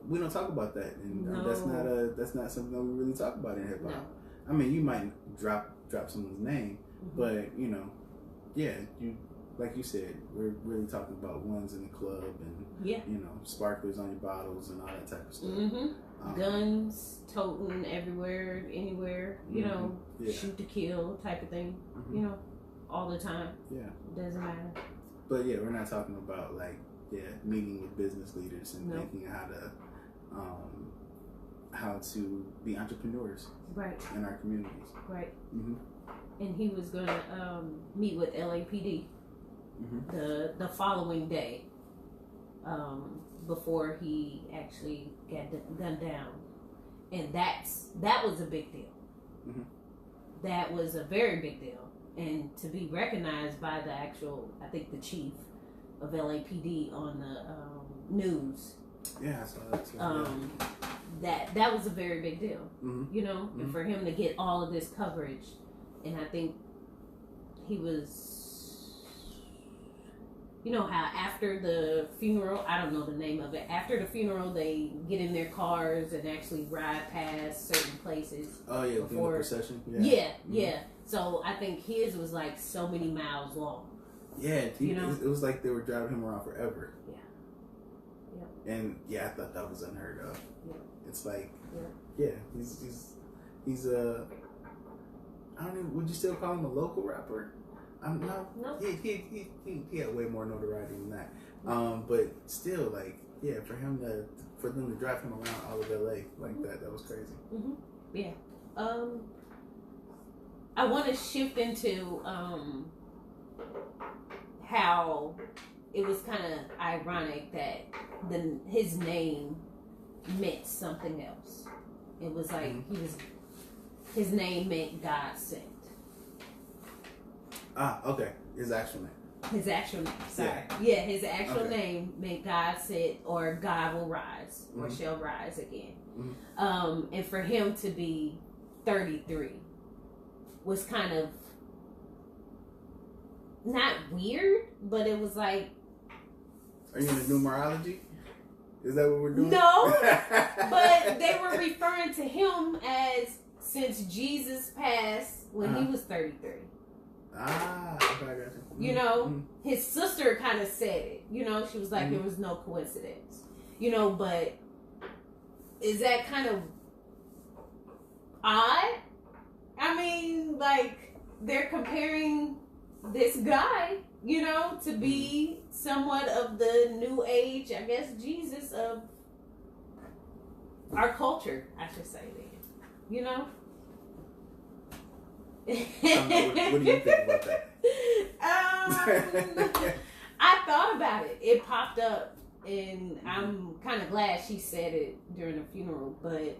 we don't talk about that, and that's not something that we really talk about in hip hop. No. I mean, you might drop someone's name, but you know, yeah, you like you said, we're really talking about ones in the club and you know, sparklers on your bottles and all that type of stuff. Guns toting everywhere, anywhere, you know, shoot to kill type of thing, you know, all the time. Yeah, it doesn't matter. But yeah, we're not talking about like meeting with business leaders and thinking how to be entrepreneurs in our communities. Right. And he was gonna meet with LAPD the following day before he actually got gunned down, and that was a big deal. That was a very big deal, and to be recognized by the actual, I think, the chief of LAPD on the news. Yeah, I saw that too. That was a very big deal, you know, and for him to get all of this coverage, and I think he was, you know, how after the funeral, I don't know the name of it, after the funeral they get in their cars and actually ride past certain places. Oh yeah, before the procession. Yeah. So I think his was like so many miles long. Yeah, you know? It was like they were driving him around forever. Yeah. And I thought that was unheard of. Yeah. It's like, he's a, I don't even, would you still call him a local rapper? No. He had way more notoriety than that. But still, like, for them to drive him around all of LA like that was crazy. Yeah. I want to shift into how it was kind of ironic that his name meant something else. It was like his name meant God sent. Okay. His actual name. His actual name. Sorry. Yeah, his actual name meant God sent, or God will rise, or shall rise again. And for him to be 33 was kind of not weird, but it was like. Are you into numerology? Is that what we're doing? No, but they were referring to him as since Jesus passed when he was 33. Ah, okay, I got you. You know, his sister kind of said it. You know, she was like, there was no coincidence. You know, but is that kind of odd? I mean, like, they're comparing this guy, you know, to be somewhat of the new age, I guess, Jesus of our culture, I should say then. You know? What do you think about that? I thought about it. It popped up, and I'm kind of glad she said it during the funeral, but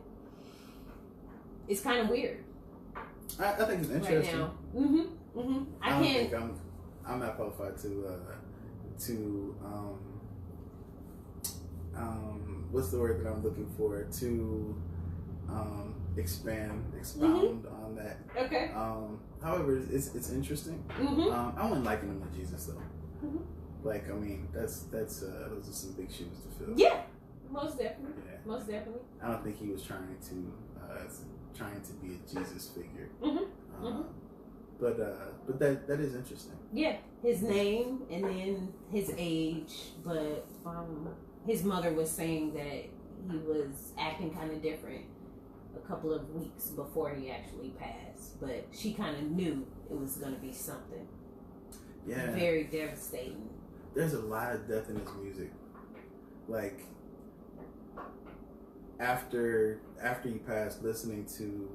it's kind of weird. I think it's interesting. Right now. I don't can't. think I'm not qualified to what's the word that I'm looking for, to expound on that. Okay. However, it's interesting. I wouldn't liken him to Jesus though. Like, I mean, that's those are some big shoes to fill. Yeah, most definitely. Yeah. Most definitely. I don't think he was trying to be a Jesus figure. But that is interesting. Yeah, his name and then his age, but his mother was saying that he was acting kind of different a couple of weeks before he actually passed, but she kind of knew it was going to be something very devastating. There's a lot of death in his music. Like, after he passed, listening to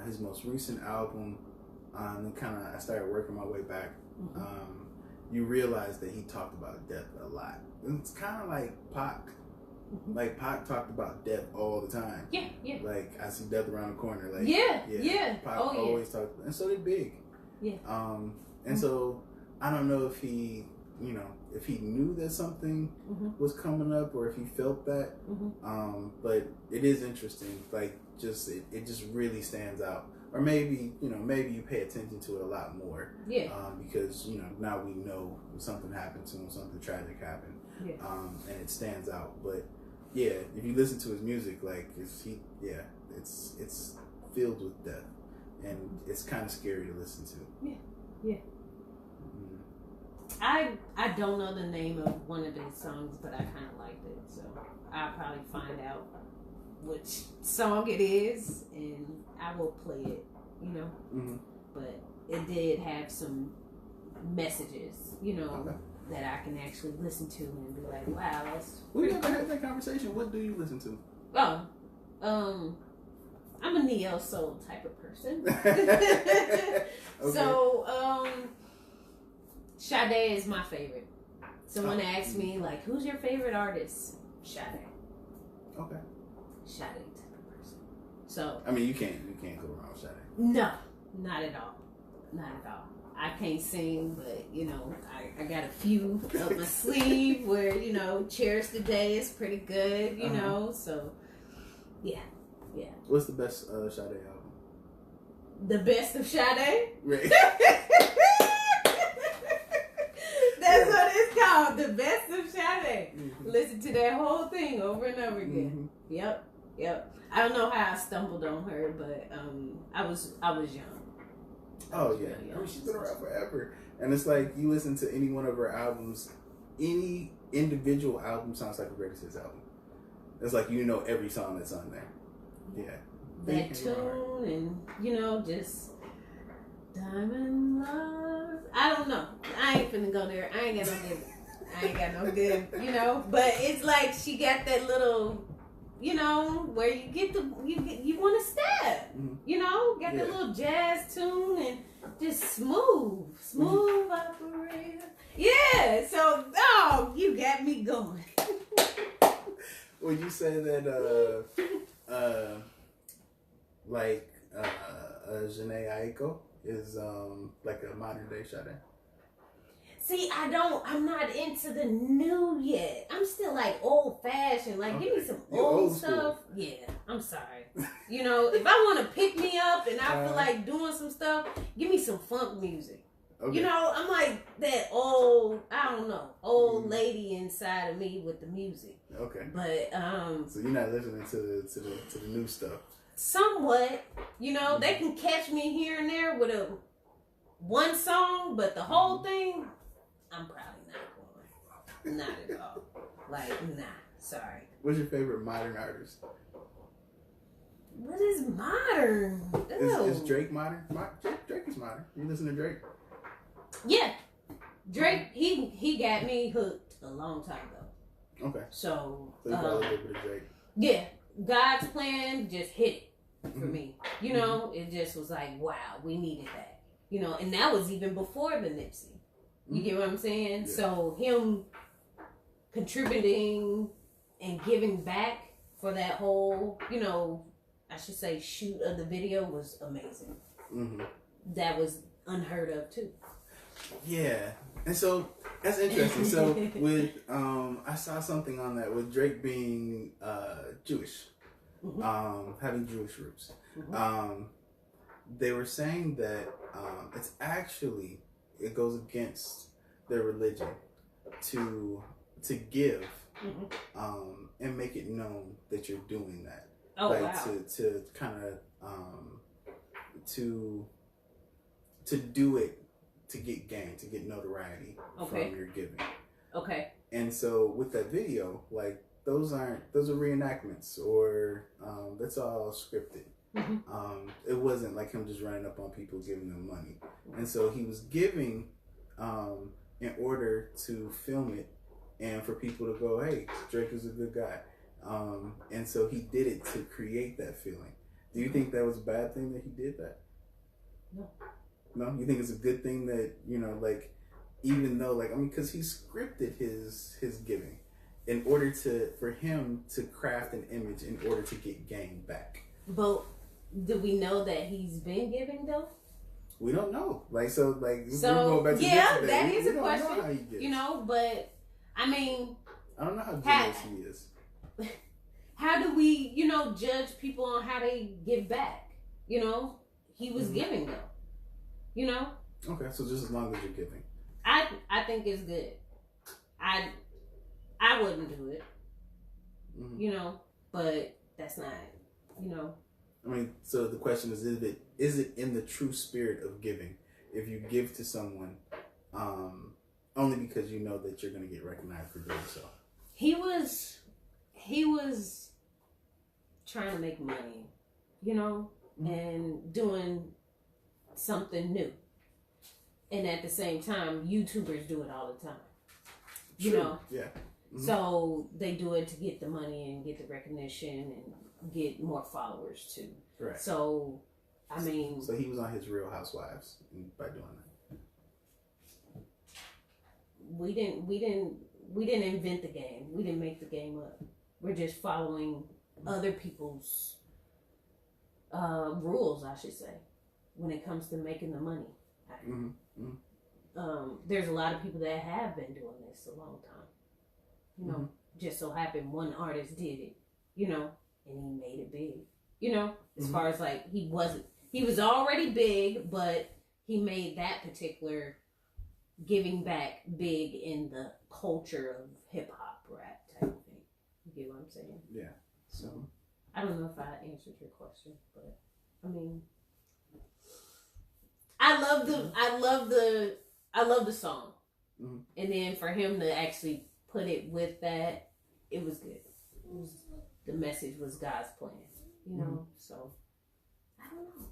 his most recent album, and I started working my way back. You realize that he talked about death a lot. And it's kind of like Pac. Like, Pac talked about death all the time. Yeah. Like, I see death around the corner. Like, Pac always talked, and so did Big. Yeah. And so I don't know if he knew that something was coming up, or if he felt that. But it is interesting. Like, it just really stands out. Or maybe you pay attention to it a lot more. Yeah. Because now we know something happened to him, something tragic happened. Yeah. And it stands out. But yeah, if you listen to his music, like it's filled with death, and it's kind of scary to listen to. Yeah. I don't know the name of one of his songs, but I kind of liked it, so I'll probably find out which song it is, and I will play it, But it did have some messages, that I can actually listen to and be like, wow, that's... We never had that conversation. What do you listen to? Oh, I'm a neo-soul type of person. Okay. So, Sade is my favorite. Someone asked me, like, who's your favorite artist? Sade. Okay. Sade type of person. So, I mean, you can't go around with Sade. No, not at all. Not at all. I can't sing, but I got a few up my sleeve where Cherish the Day is pretty good, so yeah. What's the best Sade album? The best of Sade? Right. That's what it's called, the best of Sade. Listen to that whole thing over and over again. Yep. I don't know how I stumbled on her, but I was young. Oh yeah, I mean, she's been around forever, and it's like you listen to any one of her albums, any individual album sounds like a greatest hits album. It's like every song that's on there. Yeah. That tune and just Diamond Love. I don't know. I ain't finna go there. I ain't got no good. But it's like she got that little. Where you get you want to step, got that little jazz tune and just smooth operator. Yeah, so, you got me going. Would you say that, Jhené Aiko is, like a modern day Sade? See, I'm not into the new yet. I'm still like old fashioned. Like, give me some old stuff. Yeah, I'm sorry. If I want to pick me up and I feel like doing some stuff, give me some funk music. Okay. I'm like that old lady inside of me with the music. Okay. But so you're not listening to the new stuff. somewhat. You know, they can catch me here and there with one song, but the whole thing, I'm probably not going. Not at all. Like, nah. Sorry. What's your favorite modern artist? What is modern? Is Drake modern? Drake is modern. You listen to Drake? Yeah. Drake, he got me hooked a long time ago. Okay. So you probably live with Drake. Yeah. God's Plan just hit it for me. You know, it just was like, wow, we needed that. You know, and that was even before the Nipsey. You get what I'm saying? Yeah. So him contributing and giving back for that whole, you know, I should say shoot of the video was amazing. That was unheard of too. Yeah. And so that's interesting. So with I saw something on that with Drake being Jewish, having Jewish roots. They were saying that it's actually, it goes against their religion to give and make it known that you're doing that. Oh, like wow. to kind of to do it to get gain, to get notoriety from your giving. Okay. And so with that video, like those are reenactments or that's all scripted. It wasn't like him just running up on people giving them money. And so he was giving in order to film it and for people to go, hey, Drake is a good guy. And so he did it to create that feeling. Do you think that was a bad thing that he did that? No. No? You think it's a good thing that, you know, like, even though, like, I mean, because he scripted his giving in order for him to craft an image in order to get gain back. But do we know that he's been giving though? We don't know. Like, so we're going back to yesterday. That is a question. You know, but I mean, I don't know how generous he is. How do we, you know, judge people on how they give back? You know, he was giving though. You know. Okay, so just as long as you're giving. I think it's good. I wouldn't do it. You know, but that's not, you know. I mean, so the question is it in the true spirit of giving if you give to someone only because you know that you're going to get recognized for doing so? He was trying to make money, you know, and doing something new. And at the same time, YouTubers do it all the time. You know? Yeah. So they do it to get the money and get the recognition and get more followers too. Right. So, I mean... So he was on his Real Housewives by doing that. We didn't invent the game. We didn't make the game up. We're just following other people's rules, I should say, when it comes to making the money. There's a lot of people that have been doing this a long time. You know, just so happened one artist did it, you know, and he made it big. You know, as far as like he was already big, but he made that particular giving back big in the culture of hip hop rap type of thing. You get what I'm saying? Yeah. So I don't know if I answered your question, but I mean, I love the song, and then for him to actually put it with that, it was good. The message was God's plan, you know. So I don't know.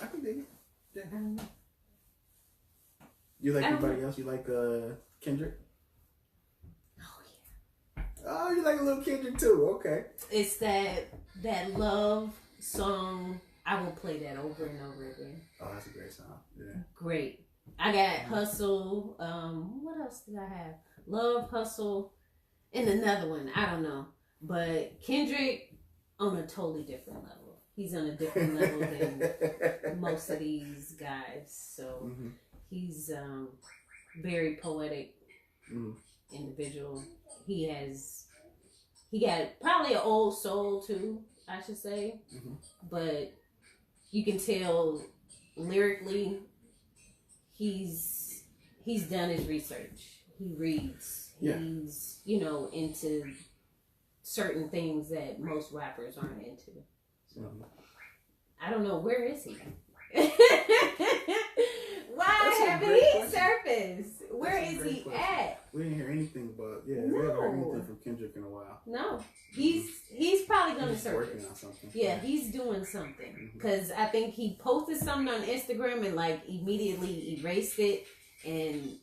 I can dig it. Yeah. I don't know. You like anybody else? You like Kendrick? Oh yeah. Oh, you like a little Kendrick too? Okay. It's that love song. I will play that over and over again. Oh, that's a great song. Yeah. Great. I got Hustle. What else did I have? Love, Hustle, and another one. I don't know. But Kendrick on a totally different level. He's on a different level than most of these guys. So he's very poetic individual. He got probably an old soul too, I should say. But you can tell lyrically he's done his research. He reads. Yeah. He's, you know, into certain things that most rappers aren't into. So I don't know, where is he? Why haven't he surfaced? Where is he at? We didn't hear anything about we haven't heard anything from Kendrick in a while. No, he's probably gonna surface. Working on something. Yeah, he's doing something because I think he posted something on Instagram and like immediately erased it, and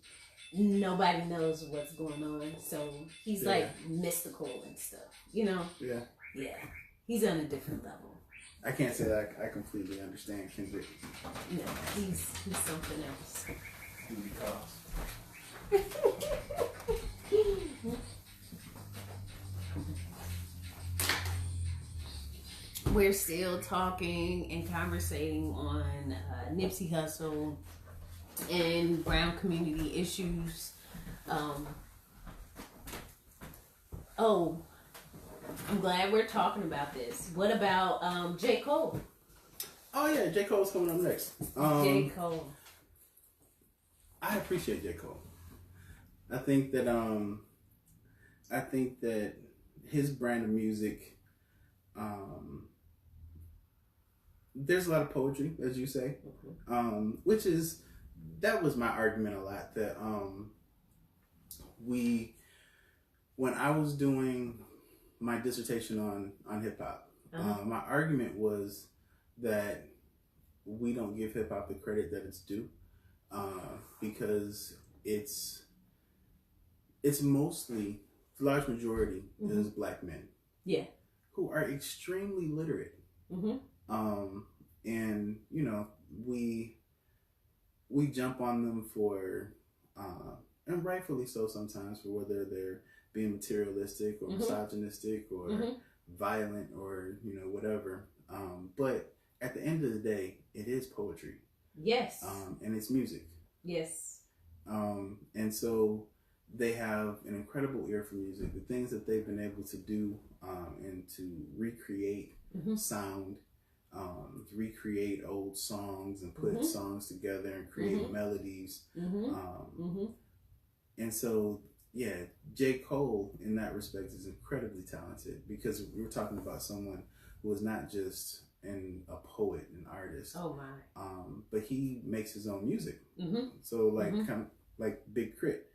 nobody knows what's going on. So he's like mystical and stuff, you know? Yeah. Yeah, he's on a different level. I can't say that I completely understand Kendrick. No, he's something else. We're still talking and conversating on Nipsey Hussle and brown community issues. I'm glad we're talking about this. What about J. Cole? Oh yeah, J. Cole's coming up next. J. Cole. I appreciate J. Cole. I think that his brand of music, there's a lot of poetry, as you say, that was my argument a lot. That when I was doing my dissertation on hip hop, my argument was that we don't give hip hop the credit that it's due, because it's mostly, the large majority is black men, who are extremely literate, and you know we jump on them for, and rightfully so sometimes, for whether they're being materialistic or misogynistic or violent or whatever. But at the end of the day, it is poetry. Yes. And it's music. Yes. And so they have an incredible ear for music. The things that they've been able to do, and to recreate sound, recreate old songs and put songs together and create melodies. And so, yeah, J. Cole in that respect is incredibly talented, because we were talking about someone who is not just a poet, an artist. Oh my. But he makes his own music. So kind of like Big Crit.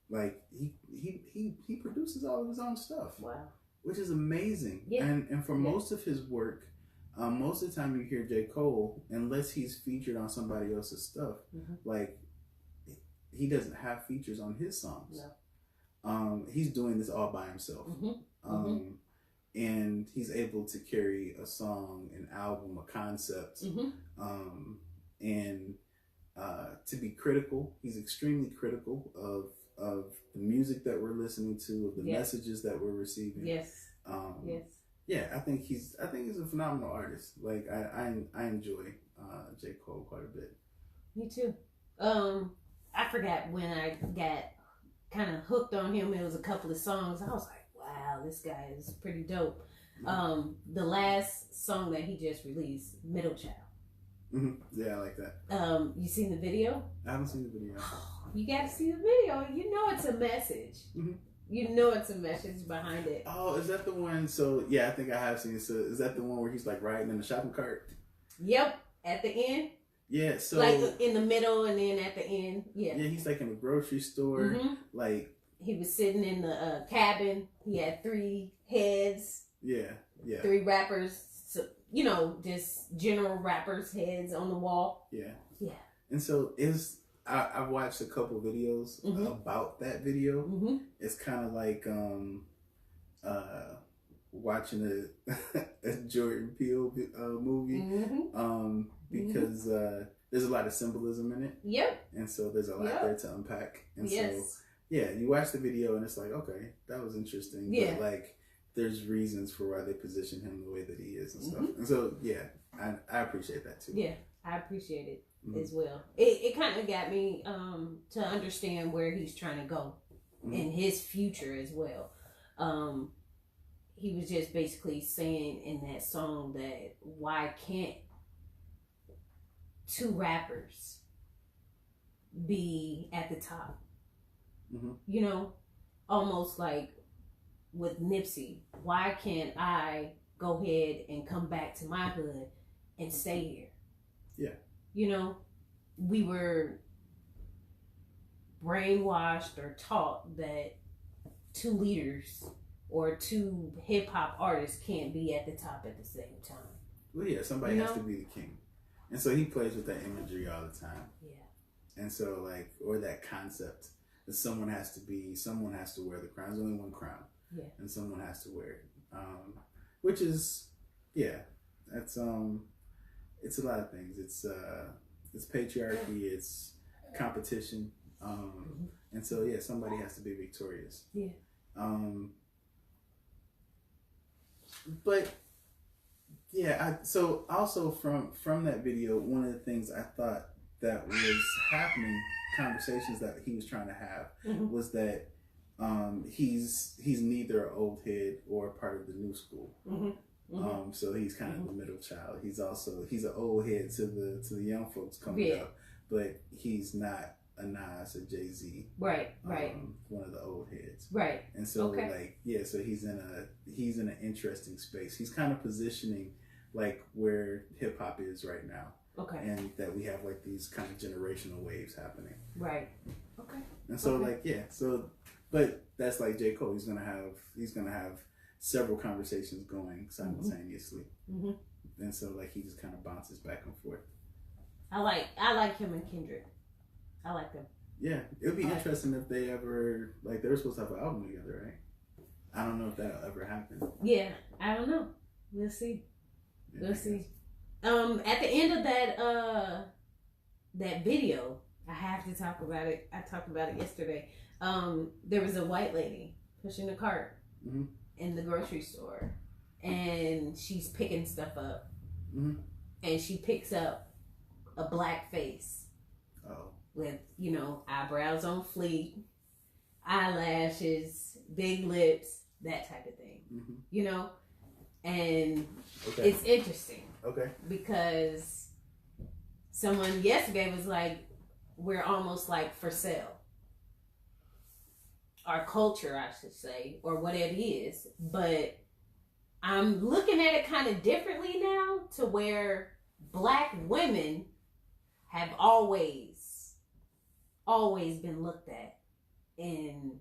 Like he produces all of his own stuff. Wow. Which is amazing. Yeah. And for most of his work, most of the time you hear J. Cole, unless he's featured on somebody else's stuff, like he doesn't have features on his songs. No. He's doing this all by himself. And he's able to carry a song, an album, a concept, and to be critical. He's extremely critical of the music that we're listening to, of the messages that we're receiving. Yes. Yeah, I think he's a phenomenal artist. Like I enjoy J. Cole quite a bit. Me too. I forgot when I got kind of hooked on him. It was a couple of songs. I was like, wow, this guy is pretty dope. The last song that he just released, Middle Child. Yeah, I like that. You seen the video? I haven't seen the video. You got to see the video. You know it's a message. You know it's a message behind it. Oh, is that the one? So yeah, I think I have seen it. So is that the one where he's like riding in the shopping cart? Yep, at the end. Yeah, so like in the middle and then at the end. Yeah. Yeah, he's like in a grocery store. Like he was sitting in the cabin. He had 3 heads. Yeah. 3 rappers. So, just general rappers' heads on the wall. Yeah. And so I've watched a couple videos about that video. It's kind of like watching a Jordan Peele movie, because there's a lot of symbolism in it. Yep. And so there's a lot there to unpack. And so yeah, you watch the video and it's like, okay, that was interesting. Yeah. But like, there's reasons for why they position him the way that he is and stuff. And so yeah, I appreciate that too. Yeah, I appreciate it as well. It kind of got me to understand where he's trying to go in his future as well. He was just basically saying in that song that why can't 2 rappers be at the top? Almost like with Nipsey, why can't I go ahead and come back to my hood and stay here. Yeah. You know, we were brainwashed or taught that two leaders or two hip hop artists can't be at the top at the same time. Well, yeah, somebody has to be the king. And so he plays with that imagery all the time. Yeah. And so, like, or that concept that someone has to wear the crown. There's only one crown. Yeah. And someone has to wear it. Which is, yeah, that's, it's a lot of things. It's patriarchy, it's competition. And so, yeah, somebody has to be victorious. Yeah. But yeah, so also from that video, one of the things I thought that was happening, conversations that he was trying to have, was that he's neither an old head or part of the new school. So he's kind of the middle child. He's an old head to the young folks coming up, but he's not a Nas or Jay-Z. Right. One of the old heads. Right. And so so he's in an interesting space. He's kind of positioning like where hip hop is right now. Okay. And that we have like these kind of generational waves happening. Right. Okay. And so but that's like J. Cole. He's gonna have several conversations going simultaneously. And so like he just kind of bounces back and forth. I like him and Kendrick. I like them. Yeah, it would be interesting if they ever, like, they were supposed to have an album together, right? I don't know if that'll ever happen. Yeah, I don't know. We'll see. We'll see. At the end of that video, I have to talk about it. I talked about it yesterday. There was a white lady pushing a cart in the grocery store, and she's picking stuff up, and she picks up a black face. Oh. With, eyebrows on fleek, eyelashes, big lips, that type of thing. And it's interesting. Okay. Because someone yesterday was like, we're almost like for sale. Our culture, I should say, or what it is. But I'm looking at it kind of differently now, to where black women have always been looked at and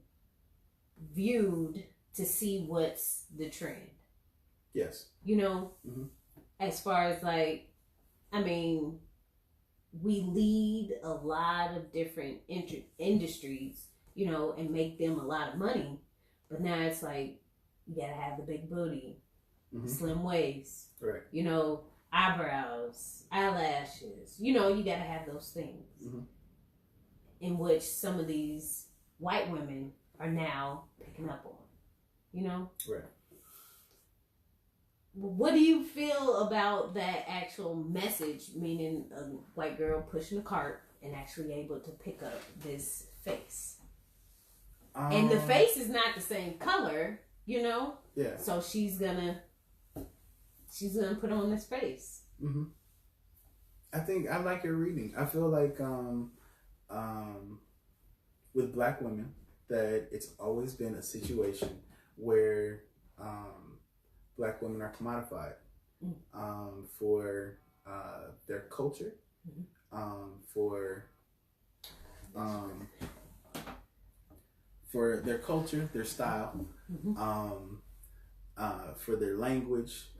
viewed to see what's the trend. Yes. As far as like, I mean, we lead a lot of different industries, and make them a lot of money. But now it's like, you gotta have the big booty, slim waist, right? Eyebrows, eyelashes, you gotta have those things. In which some of these white women are now picking up on, Right. What do you feel about that actual message, meaning a white girl pushing a cart and actually able to pick up this face? And the face is not the same color, Yeah. So she's gonna put on this face. I think I like your reading. I feel like with black women, that it's always been a situation where black women are commodified for their culture, for their culture, their style, for their language,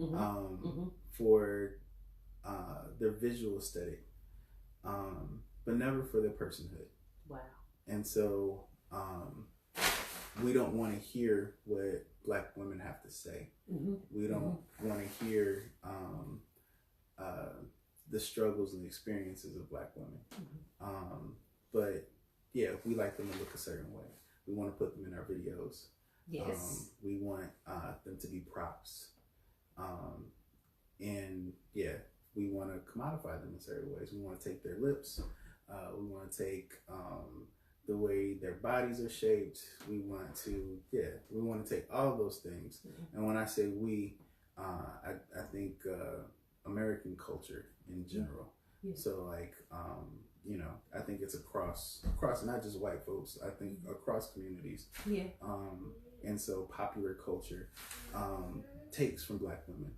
for their visual aesthetic, but never for their personhood. Wow. And so we don't want to hear what black women have to say. We don't want to hear the struggles and experiences of black women. But yeah, we like them to look a certain way. We want to put them in our videos. Yes. We want them to be props. And yeah, we want to commodify them in certain ways. We want to take their lips. We want to take the way their bodies are shaped. We want to take all of those things. And when I say we, I think American culture in general. So like, I think it's across not just white folks, I think across communities. And so popular culture, takes from black women,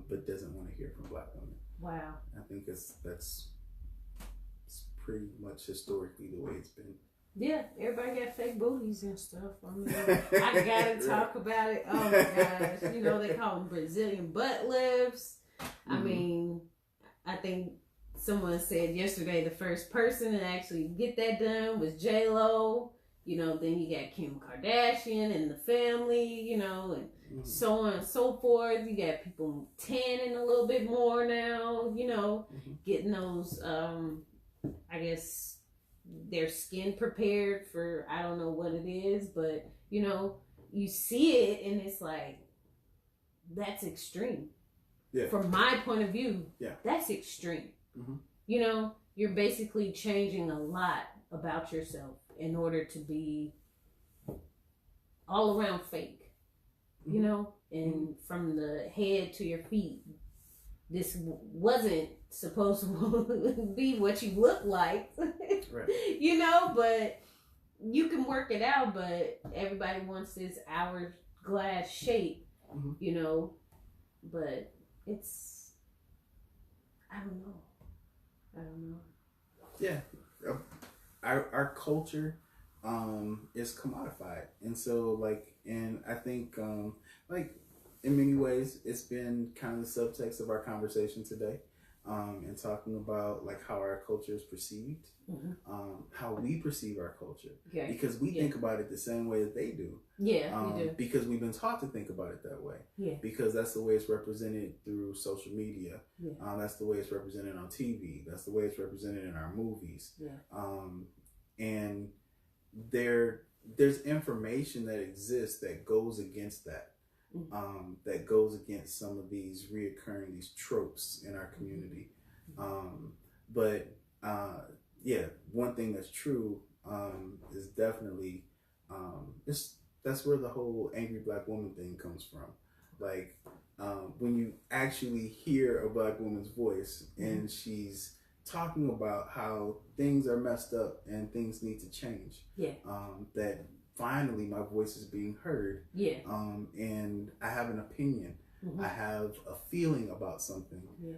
but doesn't want to hear from black women. Wow. I think that's pretty much historically the way it's been. Yeah, everybody got fake booties and stuff. I mean, I gotta talk about it. Oh my gosh, you know they call them Brazilian butt lifts. Mm-hmm. I mean, I think someone said yesterday the first person to actually get that done was J-Lo. You know, then you got Kim Kardashian and the family. You know, and so on and so forth. You got people tanning a little bit more now. You know, getting those. I guess. Their skin prepared for, I don't know what it is, but you know, you see it and it's like, that's extreme. Yeah. From my point of view, yeah, that's extreme. You know, you're basically changing a lot about yourself in order to be all around fake, you know, and from the head to your feet. This wasn't supposed to be what you look like, right. You know, but you can work it out, but everybody wants this hourglass shape, you know, but it's, I don't know. Yeah. Our culture is commodified. And so like, and I think like, in many ways, it's been kind of the subtext of our conversation today, and talking about like how our culture is perceived, how we perceive our culture, because we think about it the same way that they do. Yeah, we do. Because we've been taught to think about it that way. Yeah. Because that's the way it's represented through social media. Yeah. That's the way it's represented on TV. That's the way it's represented in our movies. Yeah. And there's information that exists that goes against that. That goes against some of these these tropes in our community. But yeah, one thing that's true is definitely that's where the whole angry black woman thing comes from. Like when you actually hear a black woman's voice and she's talking about how things are messed up and things need to change. Yeah. That finally my voice is being heard. Yeah. And I have an opinion. I have a feeling about something. Yeah.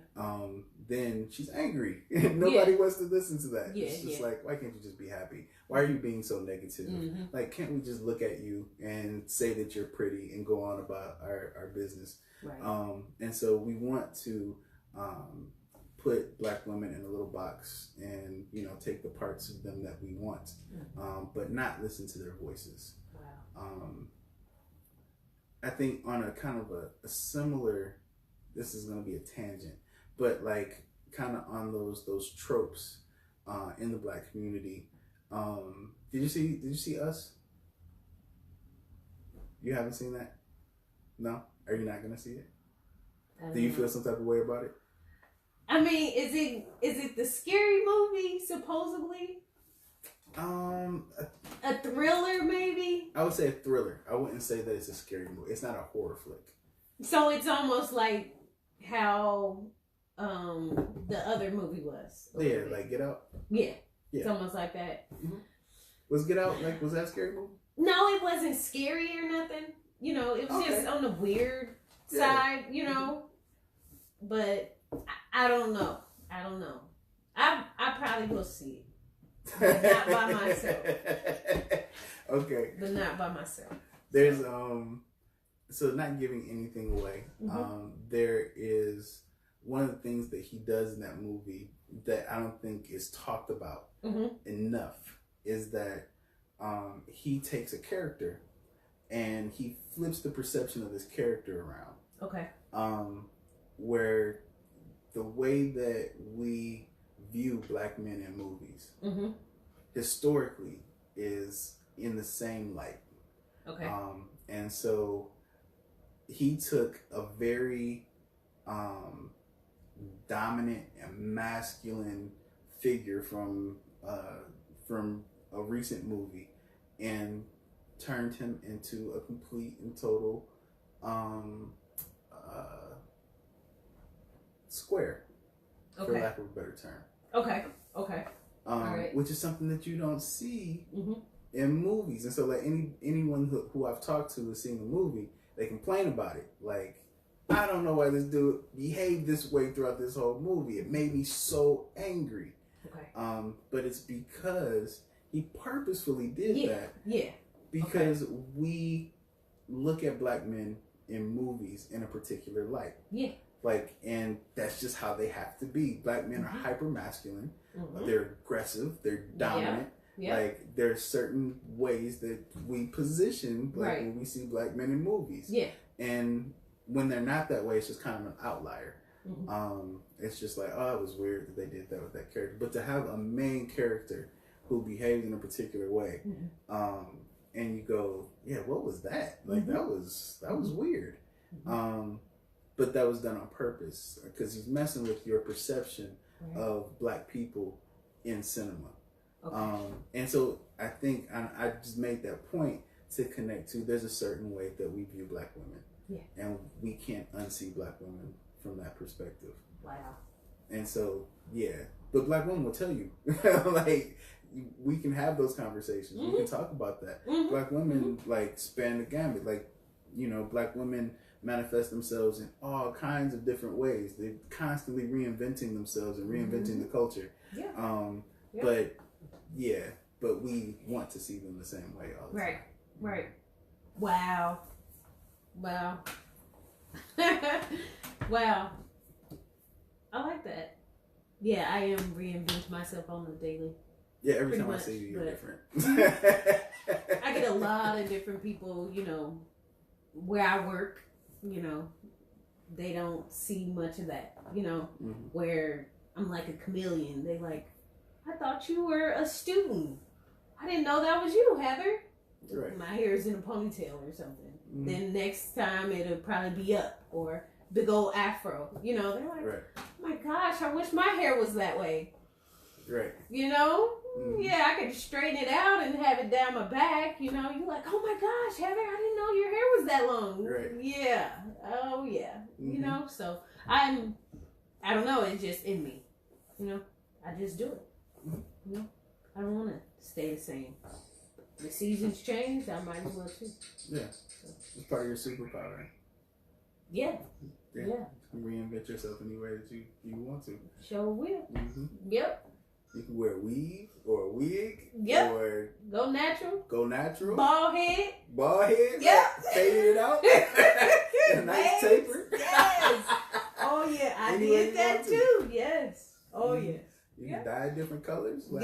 Then she's angry. Nobody wants to listen to that. Yeah, it's just like, why can't you just be happy? Why are you being so negative? Like, can't we just look at you and say that you're pretty and go on about our business? Right. And so we want to put black women in a little box and, you know, take the parts of them that we want, but not listen to their voices. Wow. I think on a kind of a similar, this is going to be a tangent, but like kind of on those tropes in the black community. Did you see Us? You haven't seen that? No? Are you not going to see it? Do you feel some type of way about it? I mean, is it the scary movie supposedly? A thriller maybe? I would say a thriller. I wouldn't say that it's a scary movie. It's not a horror flick. So it's almost like how the other movie was. Yeah, like Get Out. Yeah, it's almost like that. Was Get Out was that a scary movie? No, it wasn't scary or nothing. You know, it was just on the weird side. You know, but. I don't know. I probably will see it, but not by myself. Okay. But not by myself. There's so not giving anything away. There is one of the things that he does in that movie that I don't think is talked about enough is that he takes a character and he flips the perception of this character around. Okay. Where the way that we view black men in movies historically is in the same light. Okay. And so he took a very dominant and masculine figure from a recent movie and turned him into a complete and total square, for lack of a better term. Okay. All right. Which is something that you don't see in movies, and so like anyone who I've talked to has seen the movie, they complain about it. Like I don't know why this dude behaved this way throughout this whole movie. It made me so angry. Okay. But it's because he purposefully did that. Yeah. Because we look at black men in movies in a particular light. Yeah. Like, and that's just how they have to be. Black men are hyper masculine. They're aggressive. They're dominant. Yeah. Like, there's certain ways that we position when we see black men in movies. Yeah. And when they're not that way, it's just kind of an outlier. It's just like, oh, it was weird that they did that with that character. But to have a main character who behaves in a particular way, and you go, yeah, what was that? Like, that was weird. But that was done on purpose because he's messing with your perception of black people in cinema. And so I think I just made that point to connect to there's a certain way that we view black women. Yeah. And we can't unsee black women from that perspective. Wow. And so, yeah. But black women will tell you, like, we can have those conversations. We can talk about that. Black women, like, span the gamut. Like, you know, black women manifest themselves in all kinds of different ways. They're constantly reinventing themselves and reinventing the culture. Yeah. But, yeah. But we want to see them the same way all the time. Right. Wow. Wow. Wow. I like that. Yeah, I am reinventing myself on the daily. Yeah, every time I see you, you're different. I get a lot of different people, you know, where I work, you know, they don't see much of that, you know, where I'm like a chameleon. They like, I thought you were a student. I didn't know that was you, Heather. Right. My hair is in a ponytail or something. Then next time it'll probably be up or big old afro. You know, they're like, oh my gosh, I wish my hair was that way. Right. You know? Yeah, I could straighten it out and have it down my back. You know, you're like, oh my gosh, Heather, I didn't know your hair was that long. Right. Yeah. Oh, yeah. You know, so I don't know, it's just in me. You know, I just do it. You know, I don't want to stay the same. The seasons change, I might as well too. Yeah. So. It's part of your superpower. Yeah. Yeah. You can reinvent yourself any way that you want to. Sure will. Yep. You can wear a weave or a wig. Yep. Or go natural. Bald head. Yep. Fade it out. A nice taper. Yes. Oh yeah, I did that too. Yes. Oh yeah. You can dye different colors. Like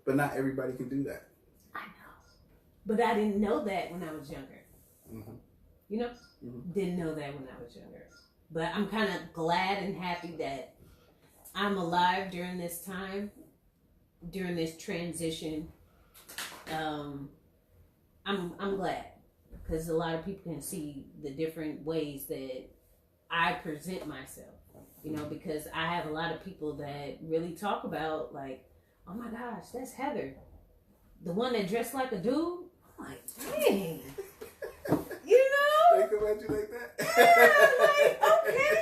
But not everybody can do that. I know. But I didn't know that when I was younger. You know? Didn't know that when I was younger. But I'm kind of glad and happy that I'm alive during this time, during this transition. I'm glad because a lot of people can see the different ways that I present myself. You know, because I have a lot of people that really talk about like, oh my gosh, that's Heather, the one that dressed like a dude. I'm like, dang, you know? They come at you like that. Yeah, like okay,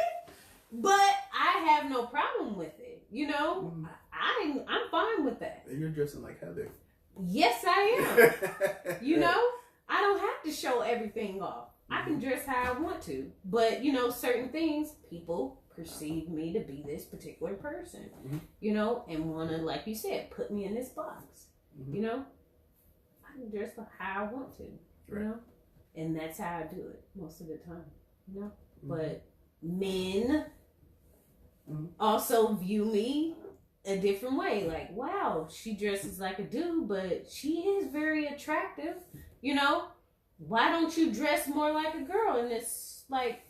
but I have no problem with it. You know, I'm fine with that. And you're dressing like Heather. Yes, I am. You know, I don't have to show everything off. I can dress how I want to, but you know, certain things people perceive me to be this particular person, you know, and want to, like you said, put me in this box. You know, I can dress for how I want to, you know, and that's how I do it most of the time, you know. But men also view me a different way. Like, wow, she dresses like a dude, but she is very attractive, you know. Why don't you dress more like a girl? And it's like,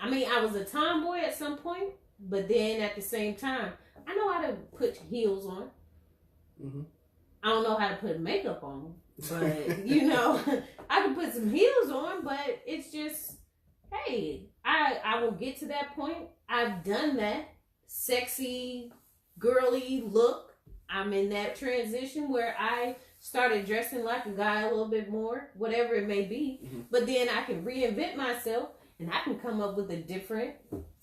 I mean, I was a tomboy at some point, but then at the same time, I know how to put heels on. I don't know how to put makeup on, but you know, I can put some heels on, but it's just, hey, I will get to that point. I've done that sexy, girly look. I'm in that transition where I started dressing like a guy a little bit more, whatever it may be. But then I can reinvent myself and I can come up with a different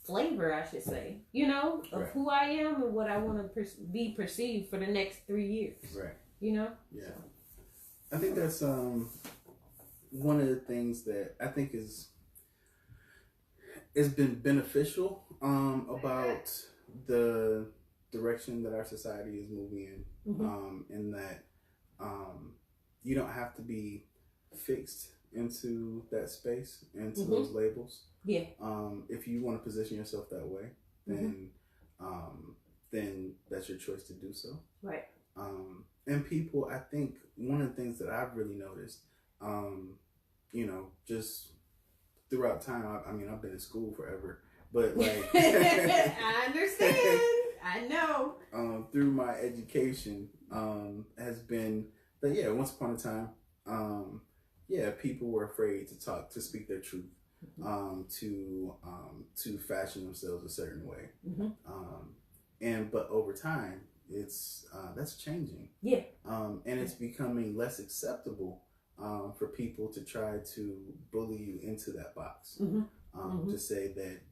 flavor, I should say, you know, of who I am and what I want to be perceived for the next 3 years. Right. You know? Yeah. I think that's one of the things that I think is it's been beneficial about the direction that our society is moving in that you don't have to be fixed into that space, into those labels. Yeah. If you want to position yourself that way, then that's your choice to do so. Right. And people, I think one of the things that I've really noticed, just throughout time, I mean, I've been in school forever, but like, I understand. I know. Through my education, has been that, once upon a time, people were afraid to talk, to speak their truth, to fashion themselves a certain way. But over time, that's changing. Yeah. And it's becoming less acceptable for people to try to bully you into that box. To say that,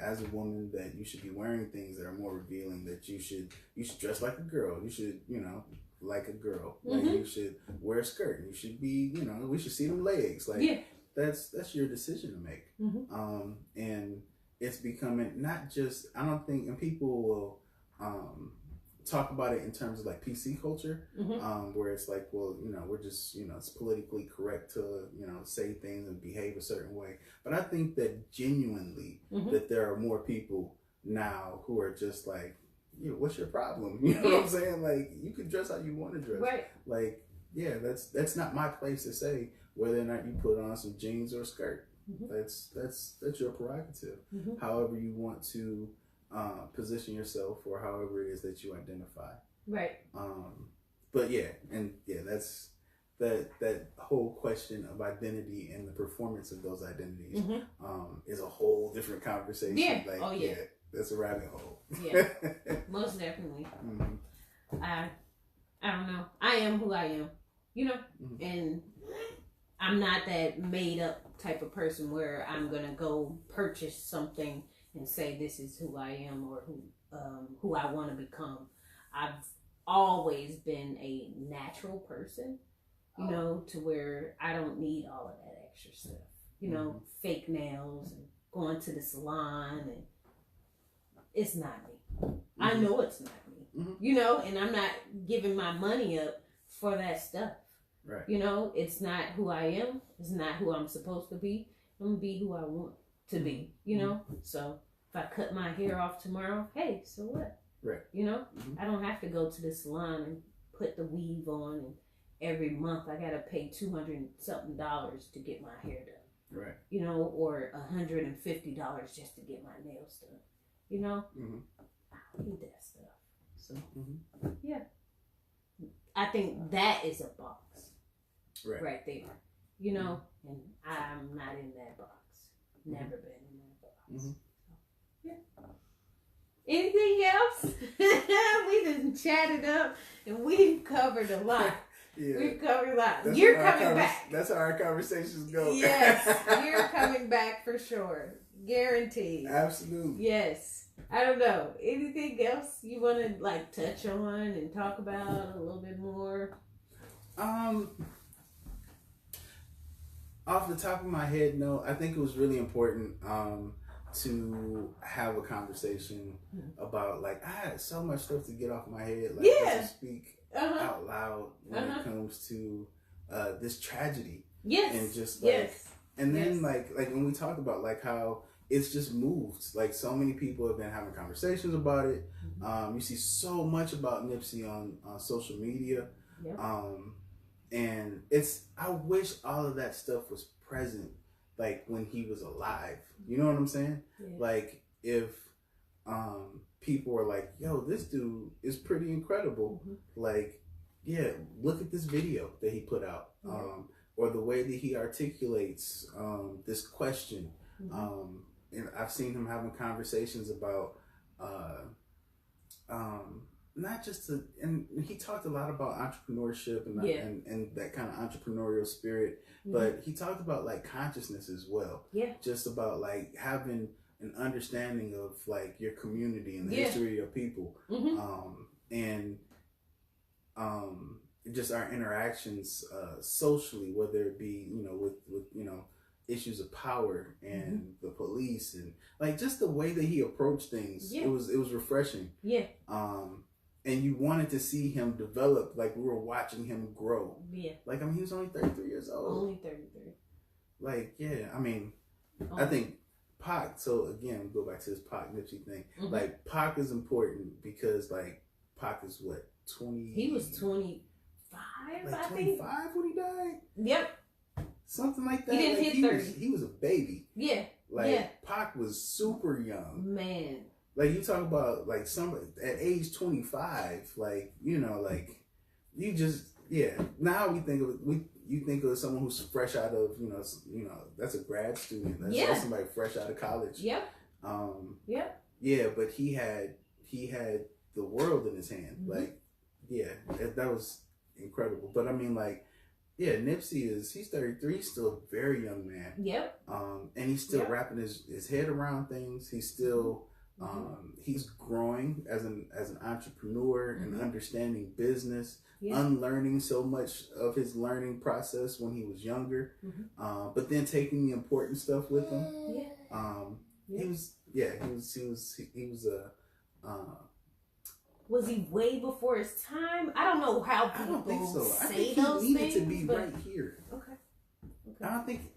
as a woman, that you should be wearing things that are more revealing, that you should dress like a girl, you should, like a girl, like you should wear a skirt, you should be, we should see them legs, like that's your decision to make. And it's becoming not just, I don't think, and people will talk about it in terms of like PC culture, where it's like, well, we're just, it's politically correct to, say things and behave a certain way. But I think that genuinely that there are more people now who are just like, what's your problem? You know what I'm saying? Like, you can dress how you want to dress. Right. Like, that's not my place to say whether or not you put on some jeans or a skirt. That's your prerogative. However you want to position yourself, or however it is that you identify. Right. That's that whole question of identity and the performance of those identities is a whole different conversation. Yeah. Like, that's a rabbit hole. Yeah. Most definitely. I don't know. I am who I am, and I'm not that made up type of person where I'm gonna go purchase something and say this is who I am, or who I want to become. I've always been a natural person, to where I don't need all of that extra stuff. Fake nails and going to the salon, and it's not me. I know it's not me. And I'm not giving my money up for that stuff. Right. It's not who I am. It's not who I'm supposed to be. I'm gonna be who I want to be, So if I cut my hair off tomorrow, hey, so what? Right. I don't have to go to the salon and put the weave on, and every month I gotta pay $200 something to get my hair done. Right. Or $150 just to get my nails done. I don't need that stuff. So I think that is a box. Right there. And I'm not in that box. Never been in that box. Anything else? We just chatted up and we've covered a lot. We've covered a lot. You're coming back. That's how our conversations go. Yes, you're coming back for sure. Guaranteed. Absolutely. Yes. I don't know. Anything else you want to touch on and talk about a little bit more? Off the top of my head, no. I think it was really important to have a conversation about, I had so much stuff to get off my head, to speak out loud when it comes to this tragedy. Yes. And just and then when we talk about how it's just moved, so many people have been having conversations about it. You see so much about Nipsey on social media. Yep. And I wish all of that stuff was present, when he was alive. You know what I'm saying? Yeah. If people were like, yo, this dude is pretty incredible. Look at this video that he put out. Or the way that he articulates this question. And I've seen him having conversations about not just and he talked a lot about entrepreneurship and that kind of entrepreneurial spirit, but he talked about consciousness as well. Just about having an understanding of your community and the history of your people, and just our interactions socially, whether it be with issues of power and the police and like just the way that he approached things. Yeah. It was refreshing. Yeah. And you wanted to see him develop. Like we were watching him grow. Yeah. Like I mean, he was only 33 years old. Only 33. Like yeah, I mean, I think Pac. So again, we go back to this Pac Nipsey thing. Like Pac is important because like Pac is what 20. He was 25. Like I 25 think. when he died. Yep. Something like that. He didn't like, hit 30. He was a baby. Yeah. Like Pac was super young. Man. Like you talk about like some at age 25, like you know, like you just Now we think of you think of someone who's fresh out of you know that's a grad student. That's somebody fresh out of college. Yep. Yeah, but he had the world in his hand. Like that was incredible. But I mean like. Yeah, Nipsey he's 33, he's still a very young man. Yep. And he's still wrapping his head around things. He's still he's growing as an entrepreneur and understanding business, unlearning so much of his learning process when he was younger. But then taking the important stuff with him. He was Was he way before his time? I don't know how people I don't think so. say I think those he needed things, to be but... right here. Okay. I don't think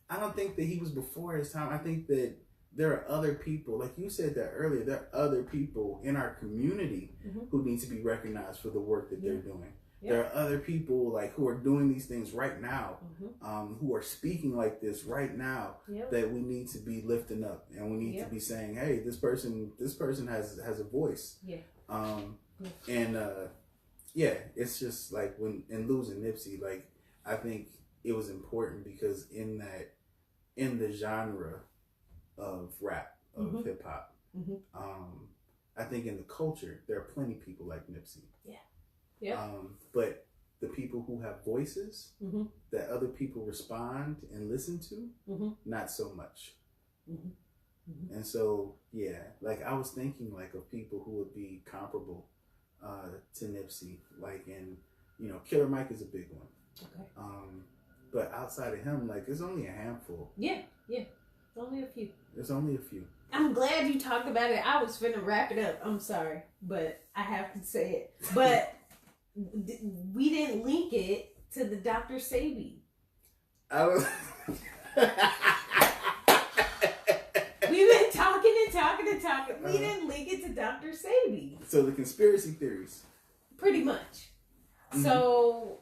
I don't think that he was before his time. I think that there are other people, like you said that earlier, there are other people in our community who need to be recognized for the work that they're doing. There are other people like who are doing these things right now, who are speaking like this right now that we need to be lifting up, and we need to be saying, "Hey, this person has a voice." It's just like in losing Nipsey, like I think it was important because in the genre of rap of hip hop, I think in the culture there are plenty of people like Nipsey. But the people who have voices that other people respond and listen to, not so much. And so, like I was thinking like of people who would be comparable to Nipsey, like Killer Mike is a big one. Okay. But outside of him, like there's only a handful. Only a few. There's only a few. I'm glad you talked about it. I was finna wrap it up. I'm sorry, but I have to say it. But we didn't link it to the Dr. Sebi. We've been talking. We didn't link it to Dr. Sebi. So the conspiracy theories. Pretty much. So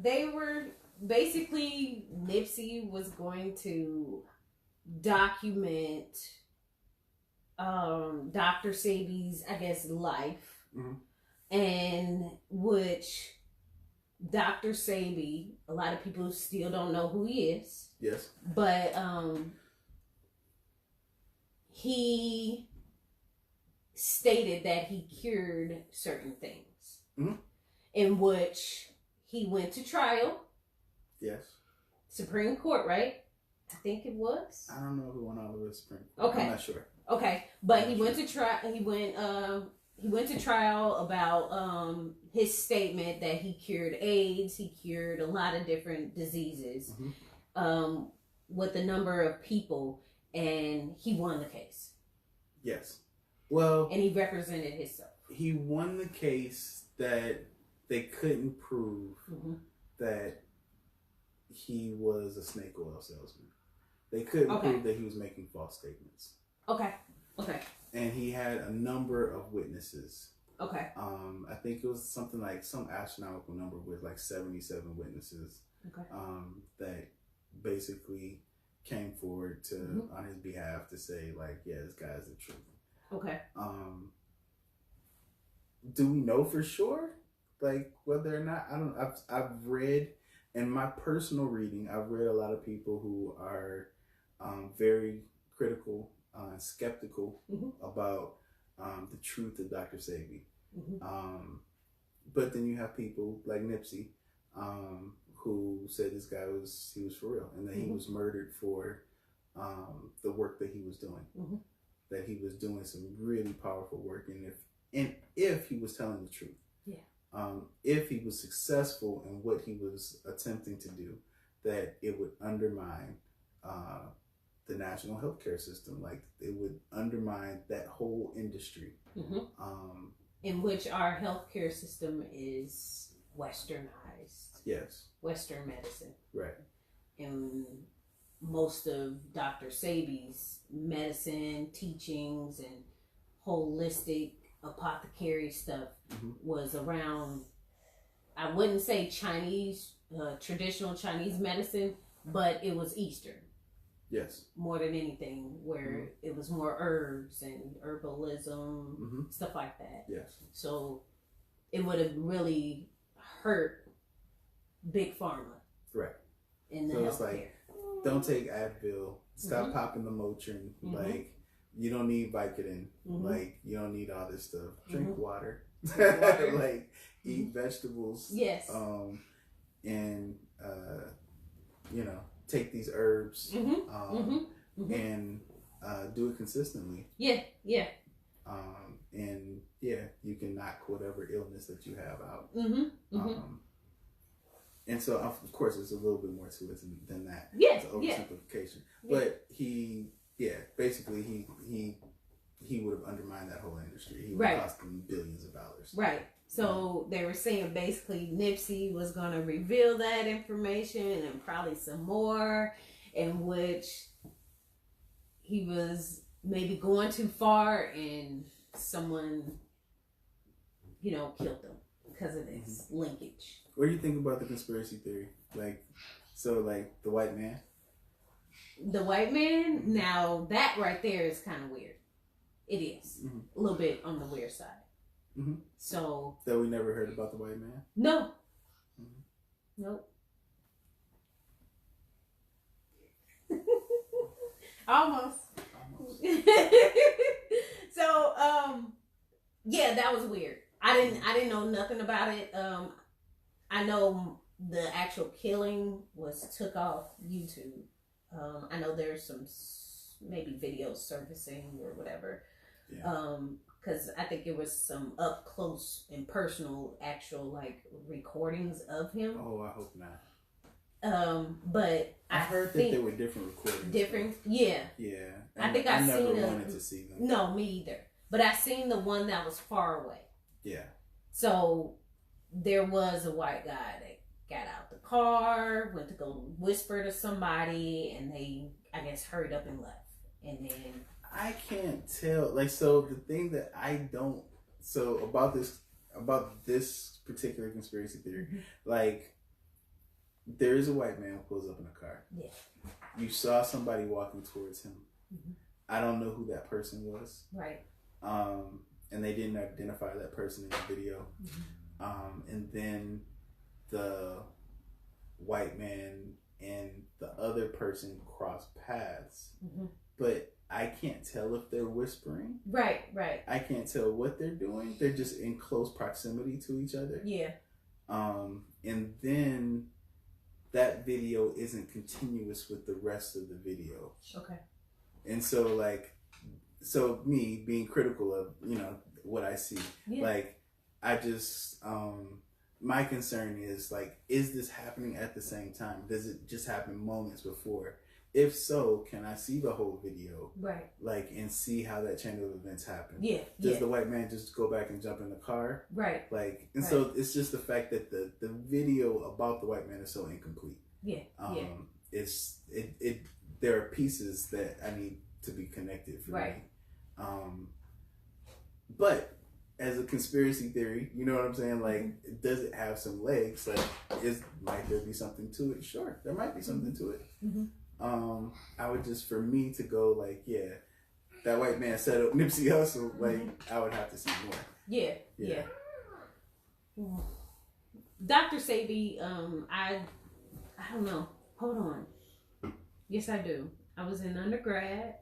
they were basically, Nipsey was going to document Dr. Sebi's, I guess, life. And which Dr. Sebi, a lot of people still don't know who he is. Yes. But he stated that he cured certain things. In which he went to trial. Yes. Supreme Court, right? I think it was. I don't know who went all the way to Supreme Court. Okay. I'm not sure. Okay. But he went to trial. He went to trial about his statement that he cured AIDS, he cured a lot of different diseases with a number of people, and he won the case. Yes. Well, and he represented himself. He won the case that they couldn't prove that he was a snake oil salesman. They couldn't prove that he was making false statements. Okay. And he had a number of witnesses. Okay. I think it was something like some astronomical number with like 77 witnesses. Okay. That basically came forward to on his behalf to say like, yeah, this guy is the truth. Okay. Do we know for sure, like whether or not? I don't. I've read in my personal reading. I've read a lot of people who are very critical. Skeptical about the truth of Dr. Sebi. But then you have people like Nipsey who said this guy was for real and that he was murdered for the work that he was doing. That he was doing some really powerful work, and if he was telling the truth. Yeah. If he was successful in what he was attempting to do, that it would undermine the national healthcare system. Like it would undermine that whole industry. In which our healthcare system is westernized. Yes. Western medicine. Right. And most of Dr. Sebi's medicine teachings and holistic apothecary stuff was around, I wouldn't say Chinese, traditional Chinese medicine, but it was Eastern. Yes. More than anything, where it was more herbs and herbalism, stuff like that. Yes. So it would have really hurt Big Pharma. Right. In the so healthcare. It's like, don't take Advil. Stop popping the Motrin. Like, you don't need Vicodin. Like, you don't need all this stuff. Drink water. Like, eat vegetables. Yes. And you know, take these herbs. And do it consistently. Yeah. Yeah. And yeah, you can knock whatever illness that you have out. And so, of course, there's a little bit more to it than that. Yeah, it's an oversimplification. But basically, he would have undermined that whole industry. He would have cost them billions of dollars. Right. So they were saying basically Nipsey was going to reveal that information and probably some more, in which he was maybe going too far and someone, killed him because of this linkage. What do you think about the conspiracy theory? Like the white man? The white man? Now, that right there is kind of weird. It is. A little bit on the weird side. So. That we never heard about the white man? No. Nope. Almost. So, yeah, that was weird. I didn't know nothing about it. I know the actual killing was took off YouTube. I know there's some maybe videos surfacing or whatever. Yeah. Because I think it was some up close and personal actual like recordings of him. Oh, I hope not. But I heard that there were different recordings. Different, yeah. Yeah. I think I I've never seen wanted to see them. No, me either. But I seen the one that was far away. Yeah. So there was a white guy that got out the car, went to go whisper to somebody, and they, I guess, hurried up and left. And then I can't tell. Like, so the thing that I don't, so about this particular conspiracy theory, like, there is a white man who pulls up in a car. Yeah. You saw somebody walking towards him. I don't know who that person was. Right. And they didn't identify that person in the video. And then the white man and the other person cross paths. But I can't tell if they're whispering. Right. I can't tell what they're doing. They're just in close proximity to each other. Yeah. And then that video isn't continuous with the rest of the video. Okay. And so, like, me being critical of, what I see, like, I just, my concern is, like, is this happening at the same time? Does it just happen moments before? If so, can I see the whole video? Right. Like, and see how that chain of events happen? Yeah. Does the white man just go back and jump in the car? Right. Like, and so it's just the fact that the video about the white man is so incomplete. Yeah. There are pieces that I need to be connected for me. But as a conspiracy theory, you know what I'm saying? Like, does it have some legs? Like, might there be something to it? Sure, there might be something to it. I would just, for me to go like, yeah, that white man set up Nipsey Hussle, like, I would have to see more. Yeah. Dr. Sebi, I don't know. Hold on. Yes, I do. I was in undergrad.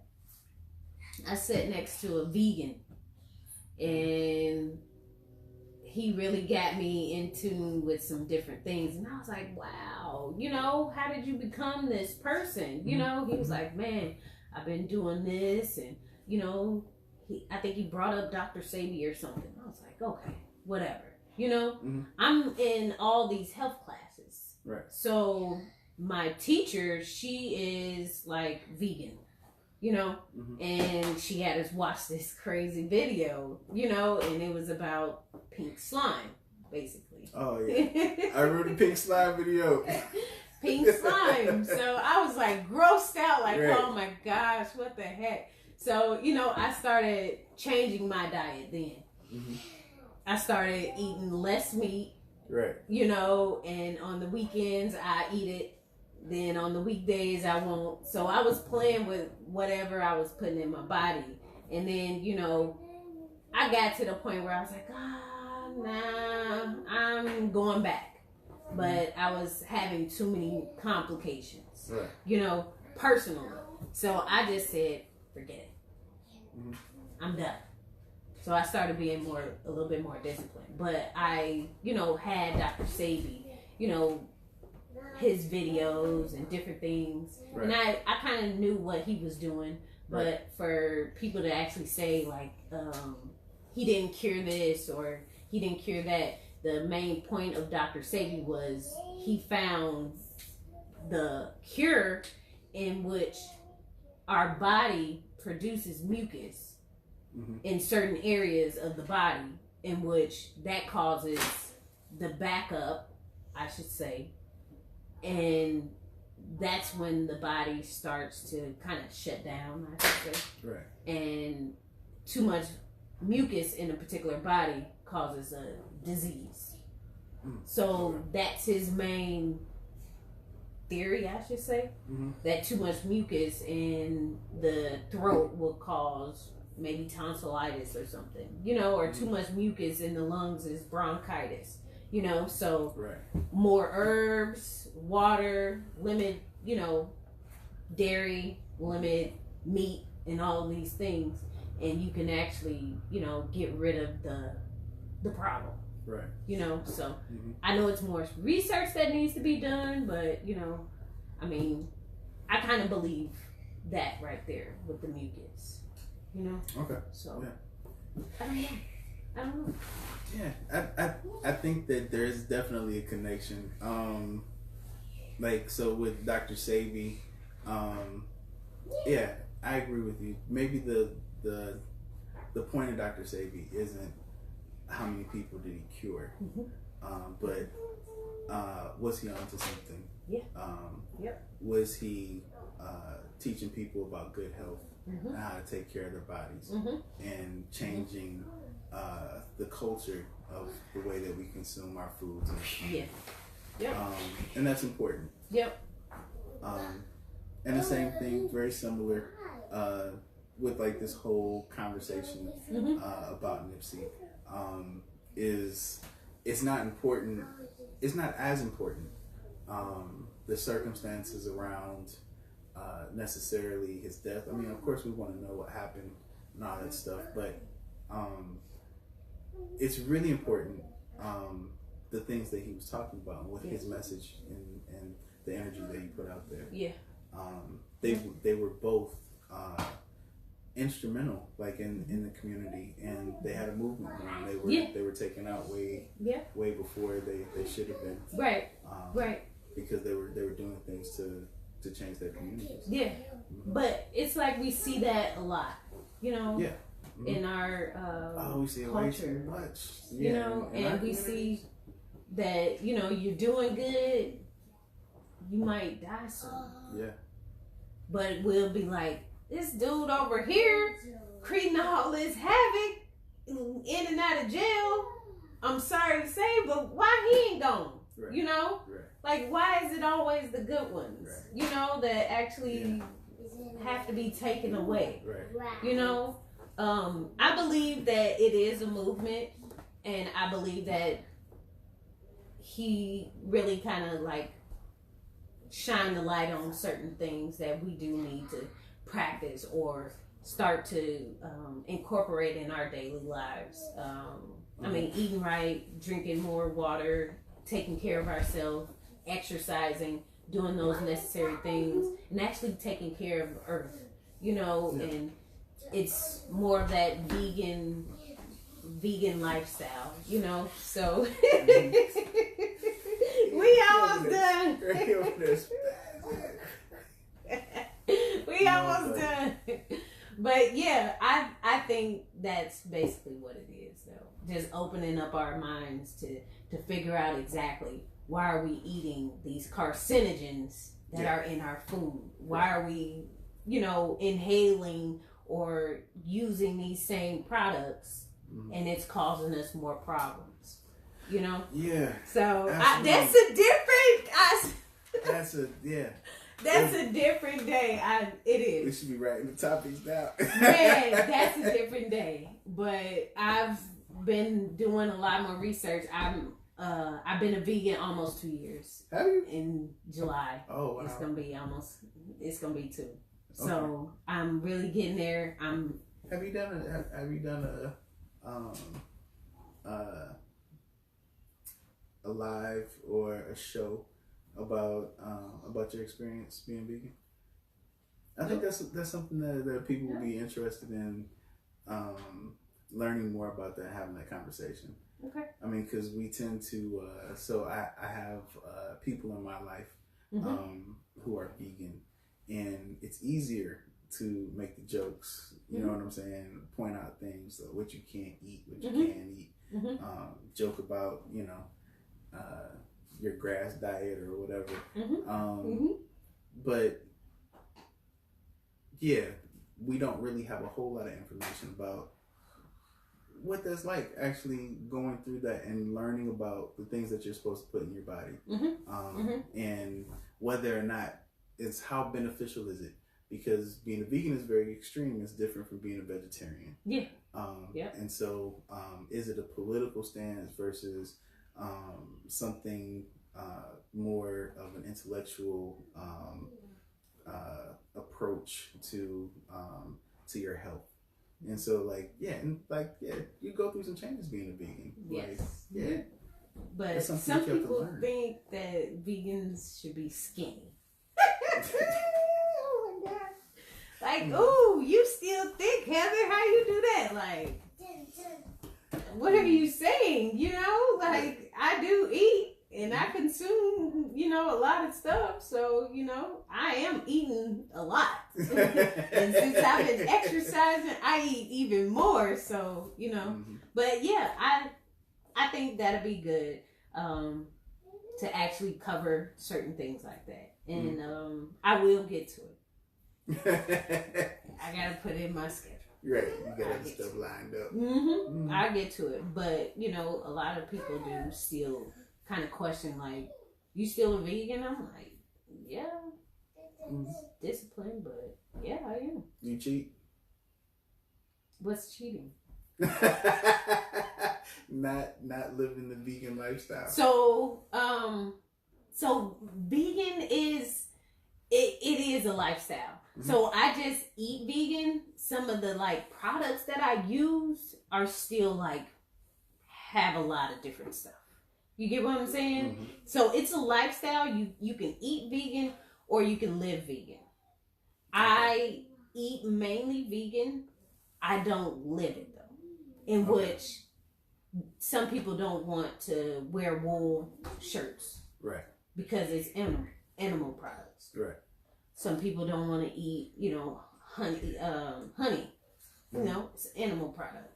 I sat next to a vegan, and he really got me in tune with some different things. And I was like, wow, how did you become this person? He was like, man, I've been doing this. And, I think he brought up Dr. Sebi or something. I was like, okay, whatever. I'm in all these health classes. Right. So my teacher, she is like vegan, you know, and she had us watch this crazy video, you know, and it was about pink slime, basically. Oh yeah, I remember the pink slime video. Pink slime. So I was like grossed out, like, right. oh my gosh, what the heck? So, you know, I started changing my diet then. I started eating less meat. Right. You know, and on the weekends I eat it. Then on the weekdays I won't. So I was playing with whatever I was putting in my body. And then, you know, I got to the point where I was like, nah, I'm going back. But I was having too many complications, right. you know, personally. So I just said, forget it. I'm done. So I started being a little bit more disciplined. But I, you know, had Dr. Sabi, you know, his videos and different things. Right. And I kind of knew what he was doing. But right. for people to actually say, like, he didn't cure this or he didn't cure that, the main point of Dr. Sabi was he found the cure in which our body produces mucus in certain areas of the body, in which that causes the backup, I should say, and that's when the body starts to kind of shut down, I should say. Right. And too much mucus in a particular body causes a disease. So that's his main theory, I should say, that too much mucus in the throat will cause maybe tonsillitis or something, you know, or too much mucus in the lungs is bronchitis, you know. So right. more herbs, water, limit, you know, dairy, limit meat, and all of these things, and you can actually, you know, get rid of the problem. Right. You know, so I know it's more research that needs to be done, but, you know, I mean, I kind of believe that right there with the mucus, you know? Okay. So, yeah. I don't know. Yeah, I think that there's definitely a connection. Like, so with Dr. Sabi, yeah, I agree with you. Maybe the point of Dr. Sabi isn't how many people did he cure, but was he onto something? Yeah. Was he teaching people about good health and how to take care of their bodies and changing the culture of the way that we consume our foods? And that's important. Yep. And the same thing, very similar with like this whole conversation about Nipsey. Is it's not important. It's not as important the circumstances around necessarily his death. I mean, of course, we want to know what happened and all that stuff, but it's really important the things that he was talking about and what his message and the energy that he put out there. Yeah, they were both instrumental, like in the community, and they had a movement going. They were taken out way before they should have been. Right. Right. Because they were doing things to change their communities. Yeah. But it's like we see that a lot, you know. Yeah. In our we see it way too much. Yeah. You know, and we see that, you know, you're doing good, you might die soon. Yeah. But we'll be like, this dude over here creating all this havoc, in and out of jail. I'm sorry to say, but why he ain't gone? Right. You know? Right. Like, why is it always the good ones, you know, that actually have to be taken away? Right. You know? I believe that it is a movement, and I believe that he really kind of like shine the light on certain things that we do need to practice or start to incorporate in our daily lives. I mean, eating right, drinking more water, taking care of ourselves, exercising, doing those necessary things, and actually taking care of Earth, you know. And it's more of that vegan lifestyle, you know. So We almost done. Right over there. We almost done. But yeah, I think that's basically what it is, though. Just opening up our minds to figure out exactly why are we eating these carcinogens that are in our food? Why are we, inhaling or using these same products, and it's causing us more problems? Yeah. So that's a different. That's a different day. It is. We should be writing the topics down. Man, that's a different day. But I've been doing a lot more research. I've been a vegan almost 2 years. Have you? In July. Oh wow. It's gonna be 2. So I'm really getting there. Have you done a live or a show about your experience being vegan? I think that's something that people will be interested in learning more about that, having that conversation. Okay. I mean, because we tend to. So I have people in my life who are vegan, and it's easier to make the jokes. You know what I'm saying? Point out things like what you can't eat, what you can eat. Joke about your grass diet or whatever. But yeah, we don't really have a whole lot of information about what that's like actually going through that and learning about the things that you're supposed to put in your body. And whether or not it's how beneficial is it, because being a vegan is very extreme. It's different from being a vegetarian. And so is it a political stance versus something more of an intellectual approach to your health? And so you go through some changes being a vegan. But some people think that vegans should be skinny. Oh my god! Like, ooh, you still thick, Heather? How you do that? Like, what are you saying? Like, I do eat and I consume, a lot of stuff. So, I am eating a lot. And since I've been exercising, I eat even more. So, but yeah, I think that'd be good to actually cover certain things like that. And I will get to it. I gotta put it in my schedule. Right, you got other stuff lined up. I'll get to it. But, a lot of people do still kind of question, like, you still a vegan? I'm like, yeah. Discipline, but yeah, I am. You cheat? What's cheating? not living the vegan lifestyle. So vegan is it is a lifestyle. So I just eat vegan. Some of the products that I use are still have a lot of different stuff. You get what I'm saying? So it's a lifestyle. You can eat vegan or you can live vegan. I eat mainly vegan. I don't live it though. In which some people don't want to wear wool shirts. Right. Because it's animal products. Right. Some people don't want to eat, honey. It's an animal product.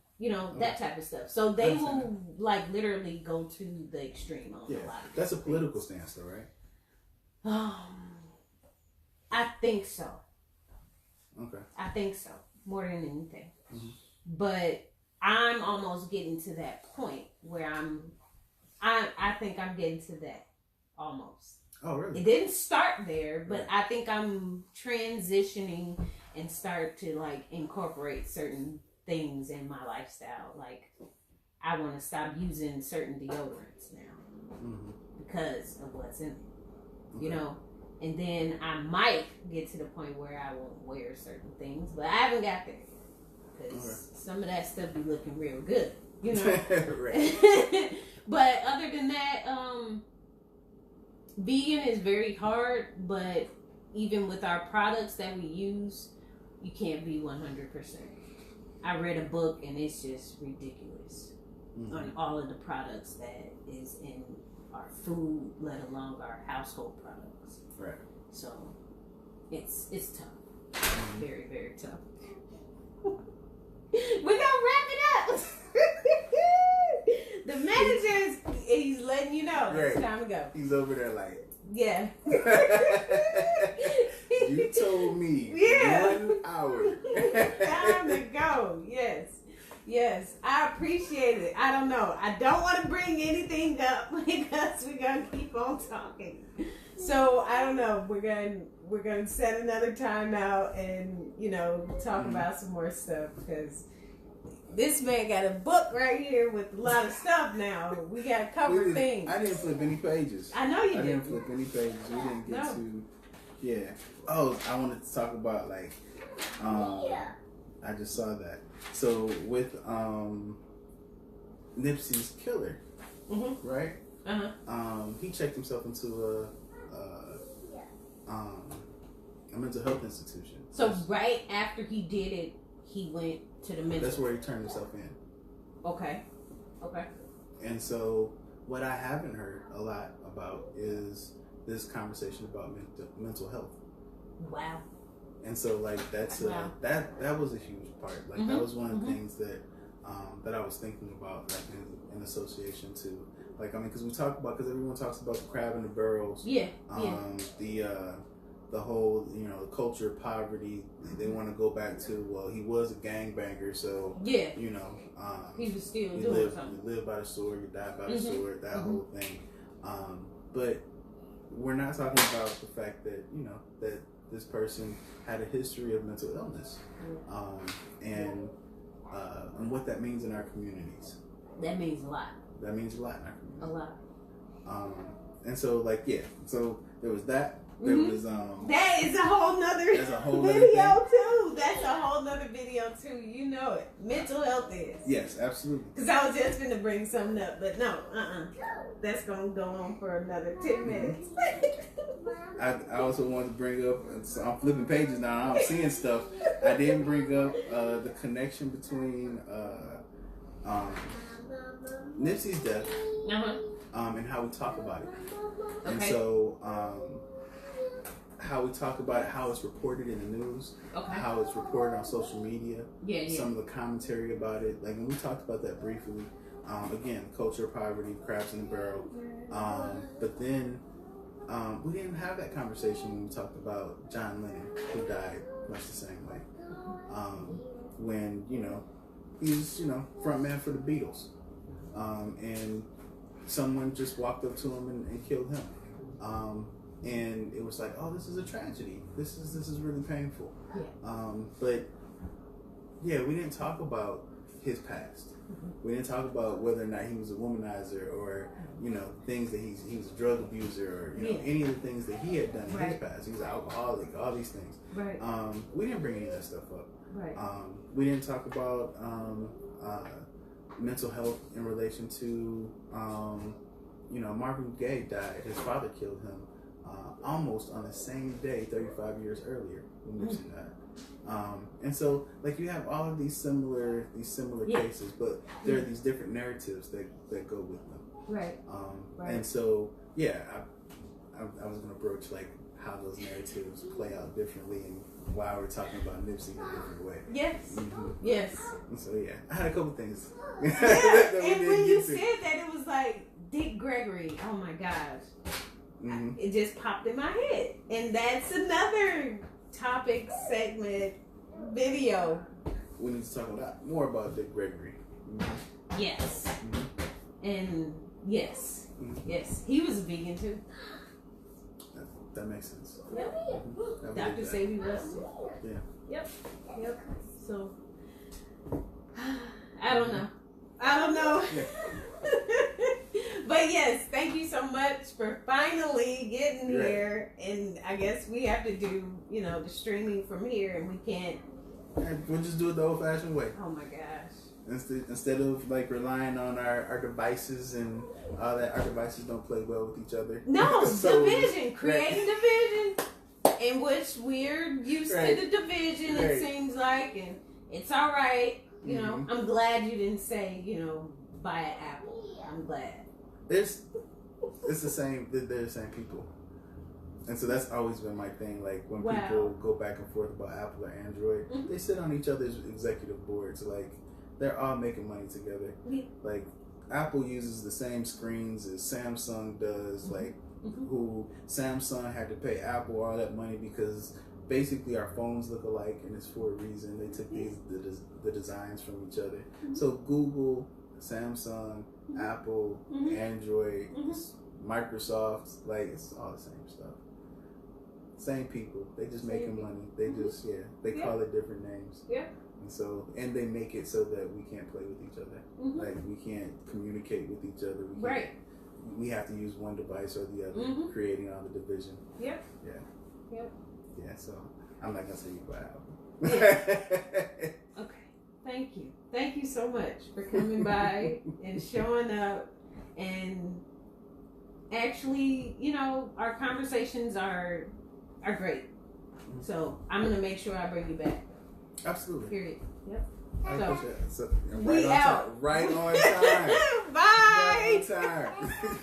That type of stuff. So they will literally go to the extreme on a lot of that's a political stance though, right? I think so. Okay. I think so. More than anything. But I'm almost getting to that point where I think I'm getting to that almost. Oh, really? It didn't start there, but I think I'm transitioning and start to incorporate certain things in my lifestyle. I want to stop using certain deodorants now because of what's in it, and then I might get to the point where I won't wear certain things, but I haven't got there because some of that stuff be looking real good, Right. But other than that, vegan is very hard, but even with our products that we use, you can't be 100%. I read a book and it's just ridiculous on all of the products that is in our food, let alone our household products. Right. So it's tough. Very, very tough. We're gonna wrap it up. The manager he's letting you know it's time to go. He's over there like, yeah. You told me 1 hour. Time to go. Yes. Yes. I appreciate it. I don't know. I don't want to bring anything up because we're gonna keep on talking. So I don't know. We're gonna set another time out and talk about some more stuff because this man got a book right here with a lot of stuff now. We got to cover things. I didn't flip any pages. I know you didn't. I didn't flip any pages. We didn't get to. Yeah. Oh, I wanted to talk about I just saw that. So with Nipsey's killer, right? He checked himself into a mental health institution. So right after he did it, he went to the mental. That's where he turned himself in. Okay. And so what I haven't heard a lot about is this conversation about mental health. Wow. And so that's that was a huge part. Like that was one of the things that I was thinking about, like in association to, like, I mean, because we talk about, because everyone talks about the crab in the barrels. Yeah. The whole, culture of poverty. They want to go back to, well, he was a gangbanger, so yeah, he was still doing something. You live by the sword, you die by the sword. That whole thing. But we're not talking about the fact that that this person had a history of mental illness, and what that means in our communities. That means a lot. That means a lot in our communities. A lot. And so so there was that. There was that is a whole nother video too. That's a whole nother video too. You know it. Mental health is. Yes, absolutely. Because I was just gonna bring something up, but no, that's gonna go on for another 10 minutes. I also wanted to bring up, so I'm flipping pages now, I'm seeing stuff. I didn't bring up the connection between Nipsey's death and how we talk about it. And so how we talk about it, how it's reported in the news, how it's reported on social media, some of the commentary about it. Like, when we talked about that briefly, again, culture of poverty, crabs in the barrel. But then we didn't have that conversation when we talked about John Lennon, who died much the same way. When, he was, front man for the Beatles. And someone just walked up to him and killed him. And it was like, oh, this is a tragedy. This is really painful. But yeah, we didn't talk about his past. We didn't talk about whether or not he was a womanizer or, things that he was a drug abuser or, any of the things that he had done in his past. He was an alcoholic, all these things. Right. We didn't bring any of that stuff up. Right. We didn't talk about mental health in relation to, Marvin Gaye died. His father killed him almost on the same day, 35 years earlier, when Nipsey died. And so, like, you have all of these similar cases, but there are these different narratives that go with them. Right. And so, yeah, I was going to broach, like, how those narratives play out differently and why we're talking about Nipsey in a different way. Yes. Yes. And so, yeah, I had a couple things. Yeah, and when you said that, it was like Dick Gregory. Oh, my gosh. It just popped in my head. And that's another topic segment video. We need to talk a lot more about Dick Gregory. Yes. And yes. Yes. He was a vegan too. That makes sense. Yep. Doctor said he was too. Yeah. Yep. So I don't know. Yeah. But yes, thank you so much for finally getting here. And I guess we have to do, the streaming from here, and we can't. We'll just do it the old-fashioned way. Oh my gosh. Instead of like relying on our devices and all that, our devices don't play well with each other. No, division, creating division, in which we're used to the division. It seems like, and it's all right. I'm glad you didn't say, buy an apple. I'm glad. There's it's the same. They're the same people. And so that's always been my thing. Like when Wow. people go back and forth about Apple or Android, Mhm. they sit on each other's executive boards. Like they're all making money together. Yeah. Like Apple uses the same screens as Samsung does. Like who Samsung had to pay Apple all that money because basically our phones look alike, and it's for a reason. They took the designs from each other. So Google, Samsung, Apple, Android, Microsoft, like it's all the same stuff. Same people. They just making money. They just they call it different names. Yeah. And so they make it so that we can't play with each other. Like we can't communicate with each other. We can't, we have to use one device or the other, creating all the division. Yep. Yeah. Yep. Yeah. So I'm not gonna say you buy Okay. Thank you so much for coming by and showing up, and actually, you know, our conversations are great. So I'm gonna make sure I bring you back. Absolutely. Period. Yep. I So, appreciate it. So, we right on out. time. Right on time. Bye. Right on time.